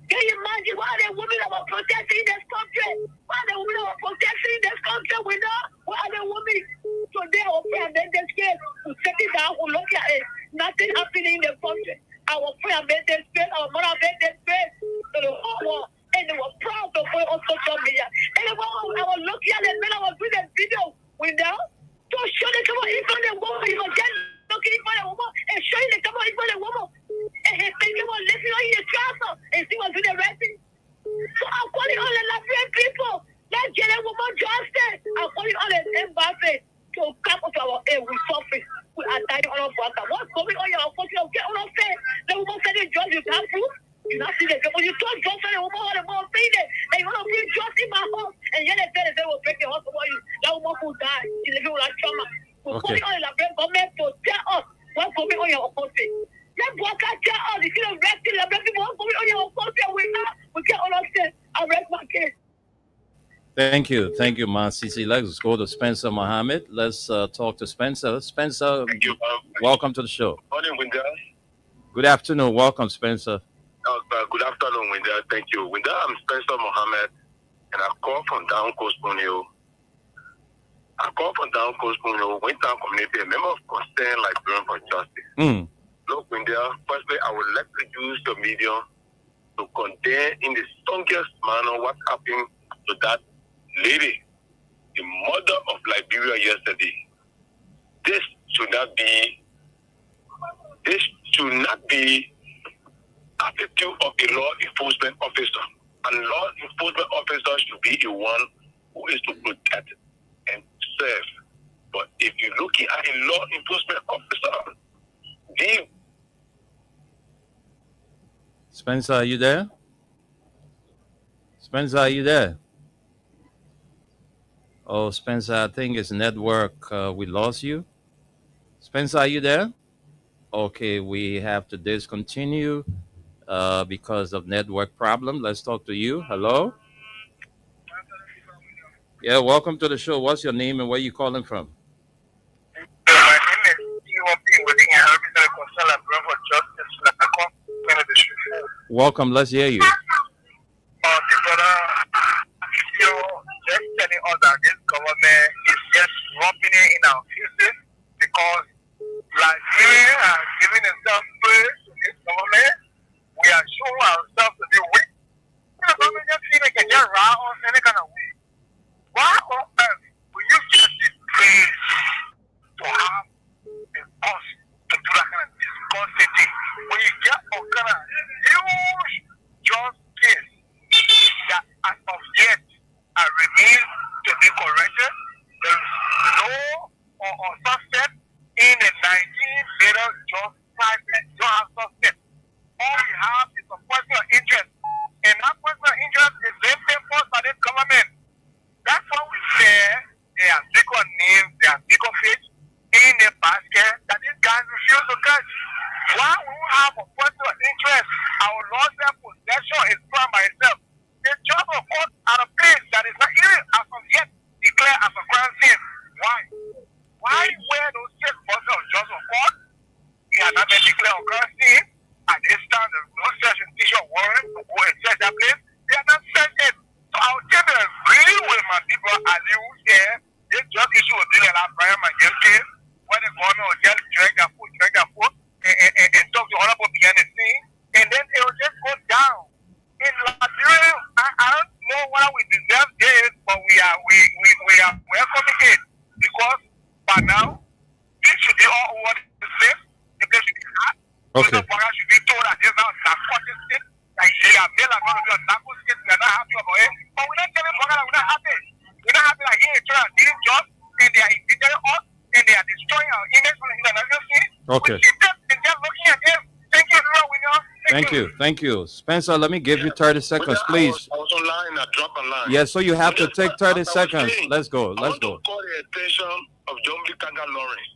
Can you imagine why the women are protecting in this country? Why the women are protecting in this country with them? Why are the women? So they are afraid and they scared to set it down, who look at it. Nothing happening in the country. Our friend made them scared, our mother made them scared. So the whole world, and they were proud to put on social media. And I was looking at them, and I was doing a video with them to show them, come on, even the woman, you know, just looking for the woman and showing them, come on, even the woman. And he said, come on, listen on your castle and see what's doing the rest. So I'm calling all the Liberian people. Let's get a woman justice. I'm calling all the embassy to come to our aid with surface. We are dying on our water. What's going on your country? Get on our face. The woman said the judge, you can't prove. You not see the when you told John the woman all the more paid it, and you want to bring just in my home, and yet they will break the house for you. That woman will die. She's living with a trauma. We're calling on the Liberian government to tell us what's going on your country. Let Boca tell us if you don't arrest the Liberian people, what's going on your country. We can't understand. Arrest my case. Thank you. Thank you, Masisi. Let's go to Spencer Mohammed. Let's talk to Spencer. Spencer, thank you. Welcome to the show. Morning, Winda. Good afternoon. Welcome, Spencer. Good afternoon, Winda. Thank you. Winda, I'm Spencer Mohammed, and I call from Down Coast Borneo. Went down community, a member of Concern Liberian for Justice. Look, Winda, firstly, I would like to use the medium to condemn in the strongest manner what happened to that lady, the mother of Liberia yesterday. This should not be attitude of a law enforcement officer. And law enforcement officer should be the one who is to protect and serve. But if you're looking at a law enforcement officer, Spencer, are you there? Spencer, are you there? Oh, Spencer, I think it's network. We lost you. Spencer, are you there? Okay, we have to discontinue because of network problem. Let's talk to you. Hello? Yeah, welcome to the show. What's your name and where you calling from? My name is T.O.P. Wedding and I represent Concern Liberian for Justice. Welcome. Let's hear you. The brother, just telling us that this government is just rubbing it in our faces because Liberia has given itself praise to this government. We are showing ourselves to be weak. The government just feel they can just rile us any kind of way. Why on earth will you just be praised to have the boss to do that kind of disgusting thing? When you get a kind of huge just case that as of yet remain to be corrected, there is no or suspect in the 19 later just don't have suspect. All we have is a personal interest. And that personal interest is then enforced by this government. That's why we say they are big on names, they are big of it in the basket that these guys refuse to catch. Why we have a personal interest? Our laws are Okay. Should be told that there's not narcotic state, that they are going to be a narco state, they're not happy about it. But we're not telling Bogara we're not happy. We're not happy that here is trying to do jobs, and they are injuring us, and they are destroying our image from the international scene. Okay. And they're looking at them. Thank you, everyone. We know. Thank you. Spencer, let me give you 30 seconds, please. I was online, I dropped a line. Yeah, so you have to take 30 seconds. Let's go. I want to call the attention of John B. Kanga Lawrence.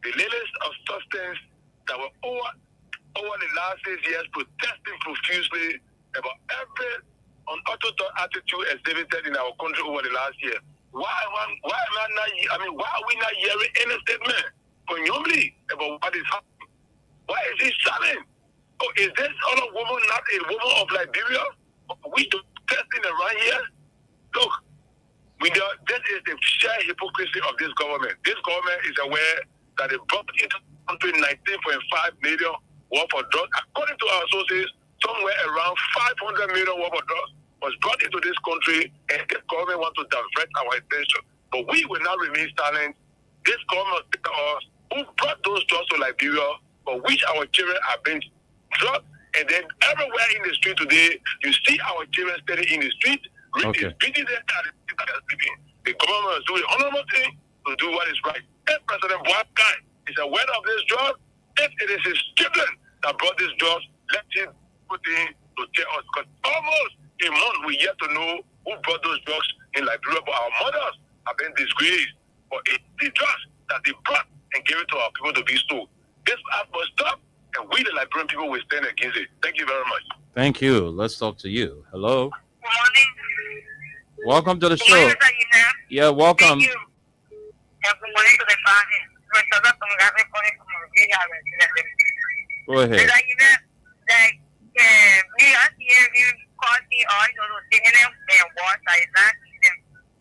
The latest of substance that were over the last 6 years protesting profusely about every unorthodox attitude exhibited in our country over the last year. Why are we not hearing any statement from Yomli about what is happening? Why is he silent? Oh, is this other woman not a woman of Liberia? We protesting around here? Look, this is the sheer hypocrisy of this government. This government is aware that they brought into the country 19.5 million worth of drugs. According to our sources, somewhere around 500 million worth of drugs was brought into this country, and this government wants to divert our attention. But we will not remain silent. This government will tell us who brought those drugs to Liberia, for which our children are being drugged. And then everywhere in the street today, you see our children standing in the street, beating them at the government is doing the honorable thing to do what is right. If President Buhari is aware of this drug, if it is his children that brought this drug, let him put in to tell us. Because almost a month we yet to know who brought those drugs in Liberia, but our mothers have been disgraced for the drugs that they brought and gave it to our people to be stored. This act must stop, and we, the Liberian people, will stand against it. Thank you very much. Thank you. Let's talk to you. Hello. Welcome to the show. Yeah, welcome. Thank you. Good morning to the Go ahead.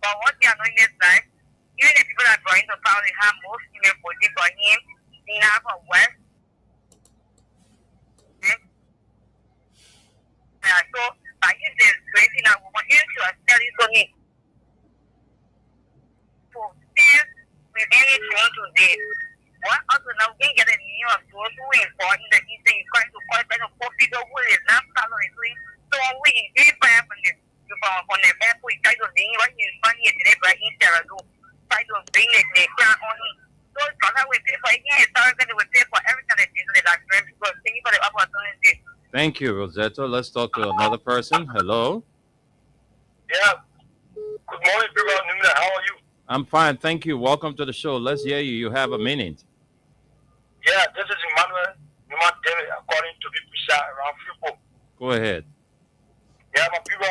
But what they are doing is that even the people that are going to power, they have most female voting for him. They have a West. So, I use this great thing. I want you to tell you to me. So, since we're very strong today, what also now we get a new of those who are important that he's going to call back a poor people who is not following. So, we very bad from this. On the airport, we try to bring what is funny today, but he's there to try to bring it crown on him. So, because we pay for it, we pay for everything that is in the Liberian people. Thank you for the opportunity. Thank you, Rosetta. Let's talk to another person. Hello. Yeah. Good morning, people. How are you? I'm fine. Thank you. Welcome to the show. Let's hear you. You have a minute. Yeah, this is Emmanuel David, according to people around people. Go ahead. Yeah, my people,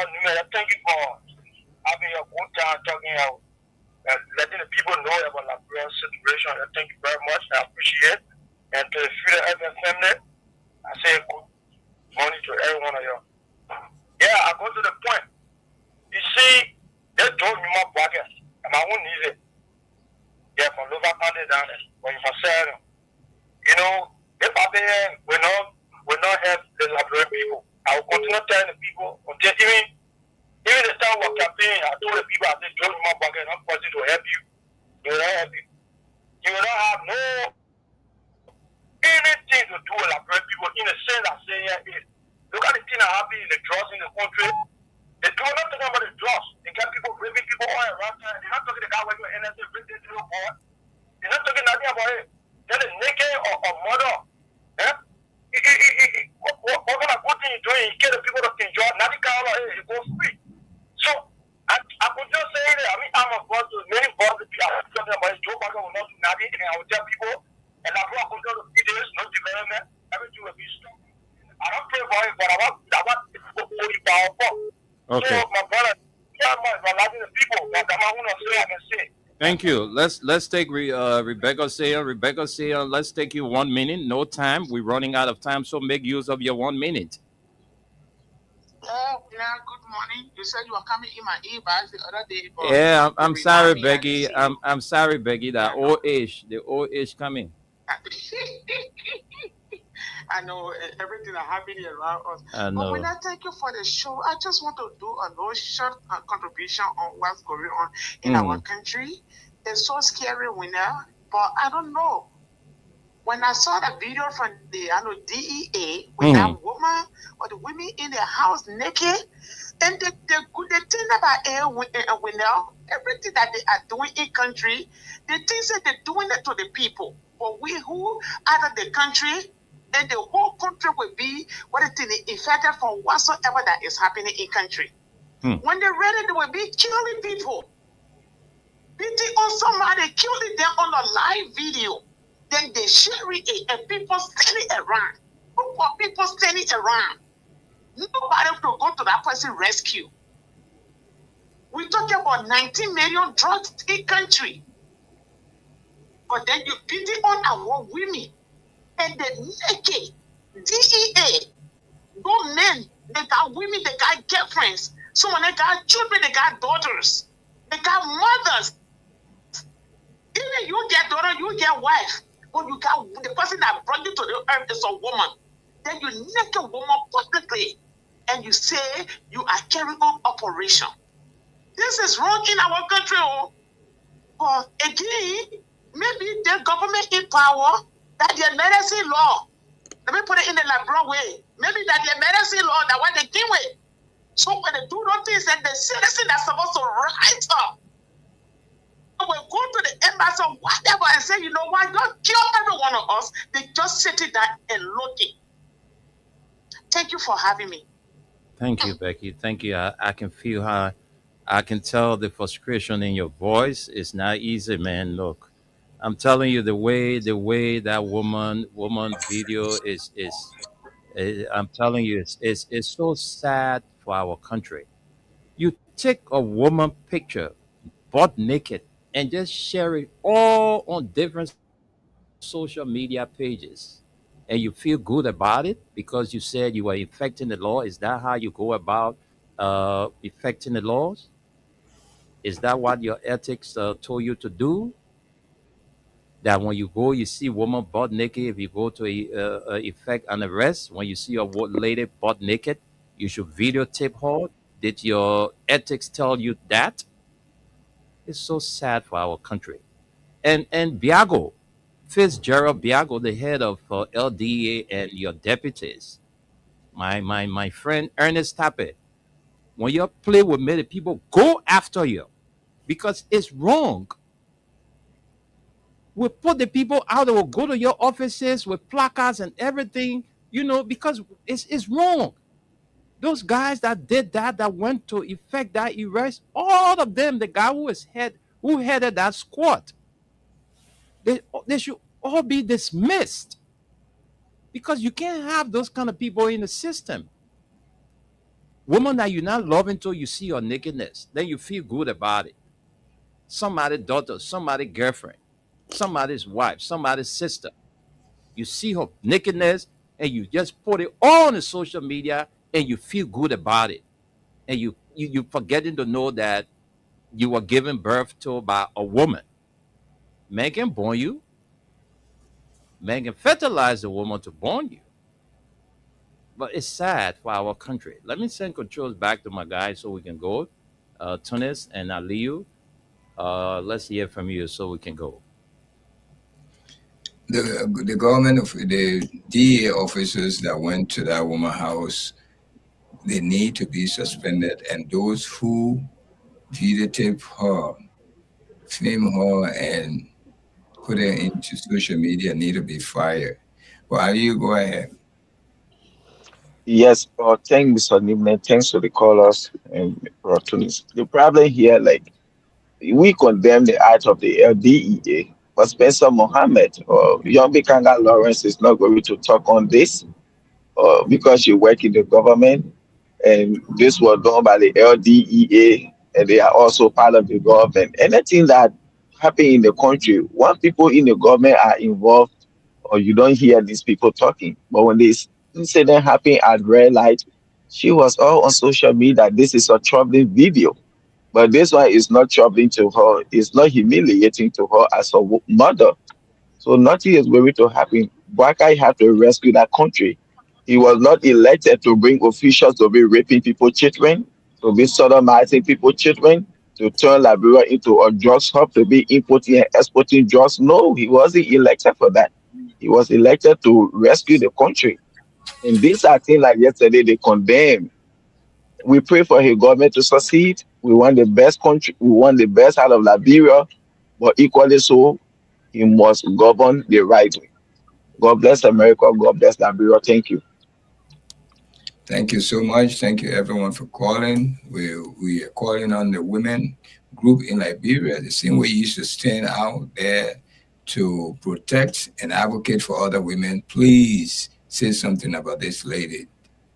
thank you for having a good time talking out and letting the people know about the Liberian situation. Thank you very much. I appreciate it. And to the Freedom FM family, I say good morning to every one of you. Yeah, I go to the point. You see, they told me my pocket, and I won't need it. Yeah, from Lower County down there, when you said, you know, if I will not help the Liberian people. I will continue telling the people until even the time of campaign, I told the people, I said, join my pocket, I'm going to help you. He will not help you. He will not have no anything to do with Liberian people in the sense I say here is, look at the thing that happened in the drugs in the country. They do not talking about the drugs. They got people raping people all around time. They're not talking the guy working with NSA, bringing to the boy. They're not talking nothing about it. They're the naked or murder. Yeah? What kind of good thing you doing? You get the people to enjoy. Nothing kind of it goes free. So I could just say that. I mean, I'm a boss to many bosses. I'm talking about Joe Biden will not do nothing, and I will tell people, and I will control the videos, no development, everything will be stopped. I don't pray for it, but I want people to put it down. Okay. So my brother, the people, like I'm going to say, I can say. Thank you. Let's take Rebecca Sayer. Rebecca Sayer, let's take you 1 minute. No time. We're running out of time, so make use of your 1 minute. Oh, yeah, good morning. You said you were coming in my earbuds the other day. Yeah, I'm sorry, Becky. I'm sorry, Becky. The old age coming. I know everything that happening around us. I know. But when I thank you for the show, I just want to do a little short contribution on what's going on in our country. It's so scary, but I don't know. When I saw the video from the DEA with that woman or the women in the house naked, and the thing about everything that they are doing in country, the things that they're doing it to the people. But we who out of the country, then the whole country will be what it is infected from whatsoever that is happening in country. When they're ready, they will be killing people. Beating on somebody, killing them on a live video. Then they share it and people standing around. People standing around. Nobody will go to that person rescue. We're talking about 19 million drugs in country. But then you beating on our women and the naked DEA. Those men, they got women, they got girlfriends. Some of them got children, they got daughters. They got mothers. Even you get daughter, you get wife. When you got the person that brought you to the earth is a woman, then you naked a woman publicly and you say you are carrying on operation. This is wrong in our country. But again, maybe the government in power that their medicine law, let me put it in the liberal way, maybe that their medicine law that what they deal with. So when they do those things and the citizen that's supposed to rise up, will go to the embassy or whatever and say, you know what, don't kill every one of us. They just sit it down and look it. Thank you for having me. Thank you, Becky. Thank you. I can feel how I can tell the frustration in your voice. It's not easy, man. Look, I'm telling you the way that woman video is I'm telling you it's so sad for our country. You take a woman picture butt naked and just share it all on different social media pages and you feel good about it because you said you were affecting the law. Is that how you go about affecting the laws? Is that what your ethics told you to do? That when you go, you see woman butt naked, if you go to effect an arrest, when you see a lady butt naked, you should videotape her? Did your ethics tell you that? It's so sad for our country. And Biago, Fitzgerald Biago, the head of LDA and your deputies, my friend Ernest Tappe, when you play with many people, go after you because it's wrong. We put the people out that will go to your offices with placards and everything, because it's wrong. Those guys that did that went to effect that arrest, all of them, the guy who headed that squad, they should all be dismissed because you can't have those kind of people in the system. Woman that you're not loving till you see your nakedness, then you feel good about it. Somebody's daughter, somebody's girlfriend, somebody's wife, somebody's sister. You see her nakedness and you just put it on the social media and you feel good about it. And you forgetting to know that you were given birth to by a woman. Man can born you. Man can fertilize the woman to born you. But it's sad for our country. Let me send controls back to my guys so we can go. Tunis and Aliyu, let's hear from you so we can go. The government of the DA officers that went to that woman's house, they need to be suspended, and those who videotape her, film her, and put her into social media need to be fired. Well, how do you go ahead? Yes, thanks, Mr. Nibne. Thanks for the callers and opportunities. The problem here, we condemn the act of the LDEA, but Spencer Mohammed or Young Bikanga Lawrence is not going to talk on this because you work in the government, and this was done by the LDEA, and they are also part of the government. Anything that happen in the country, when people in the government are involved, or you don't hear these people talking, but when this incident happened at red light, she was all on social media. This is a troubling video, but this one is not troubling to her. It's not humiliating to her as a mother. So nothing is going to happen. Bwakai had to rescue that country. He was not elected to bring officials to be raping people's children, to be sodomizing people's children, to turn Liberia into a drugs hub, to be importing and exporting drugs. No, he wasn't elected for that. He was elected to rescue the country. And these are things like yesterday they condemn. We pray for his government to succeed. We want the best country. We want the best out of Liberia, but equally so, he must govern the right way. God bless America. God bless Liberia. Thank you. Thank you so much. Thank you everyone for calling. We are calling on the women group in Liberia, the same way you used to stand out there to protect and advocate for other women. Please say something about this lady.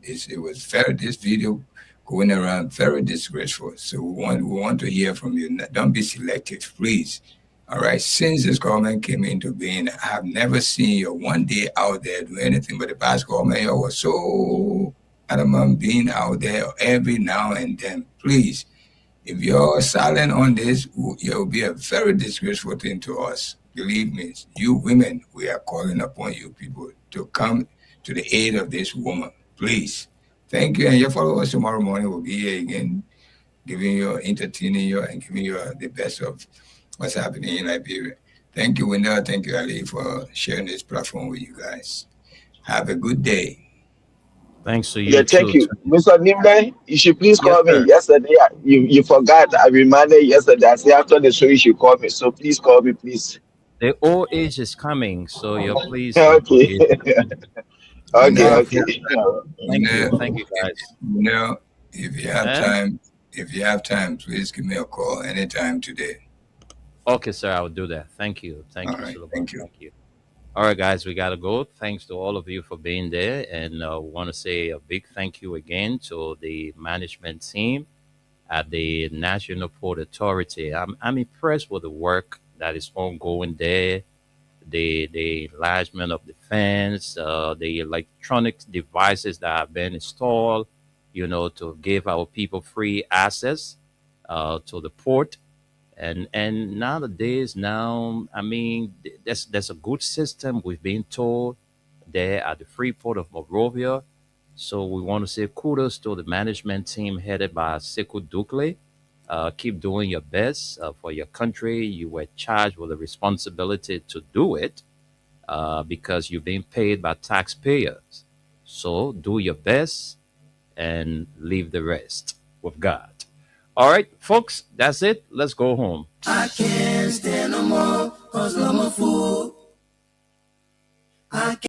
It was this video going around very disgraceful. So we want to hear from you. Don't be selective, please. All right. Since this government came into being, I have never seen you one day out there do anything, but the past government was so adamant being out there every now and then. Please, if you're silent on this, it will be a very disgraceful thing to us. Believe me, you women, we are calling upon you people to come to the aid of this woman. Please. Thank you. And your followers tomorrow morning will be here again, giving you, entertaining you, and giving you the best of what's happening in Liberia. Thank you, Wendell. Thank you, Ali, for sharing this platform with you guys. Have a good day. Thanks to you. Yeah, thank you. Mr. Nimbe, you should please call me. Yesterday, you forgot. I reminded yesterday. I said after the show, you should call me. So please call me, please. The old age is coming, so you're please. Okay. Okay. Thank you, guys. Now, if you have time, please give me a call anytime today. Okay, sir, I will do that. Thank you. Thank you. All right, guys, we got to go. Thanks to all of you for being there. And we want to say a big thank you again to the management team at the National Port Authority. I'm impressed with the work that is ongoing there. The enlargement of the fence, the electronic devices that have been installed, to give our people free access to the port. And nowadays, I mean, there's a good system. We've been told there at the free port of Monrovia. So we want to say kudos to the management team headed by Sekou Dukle. Keep doing your best for your country. You were charged with the responsibility to do it because you're being paid by taxpayers. So do your best and leave the rest with God. All right, folks, that's it. Let's go home. I can't stand no more, 'cause I'm a fool.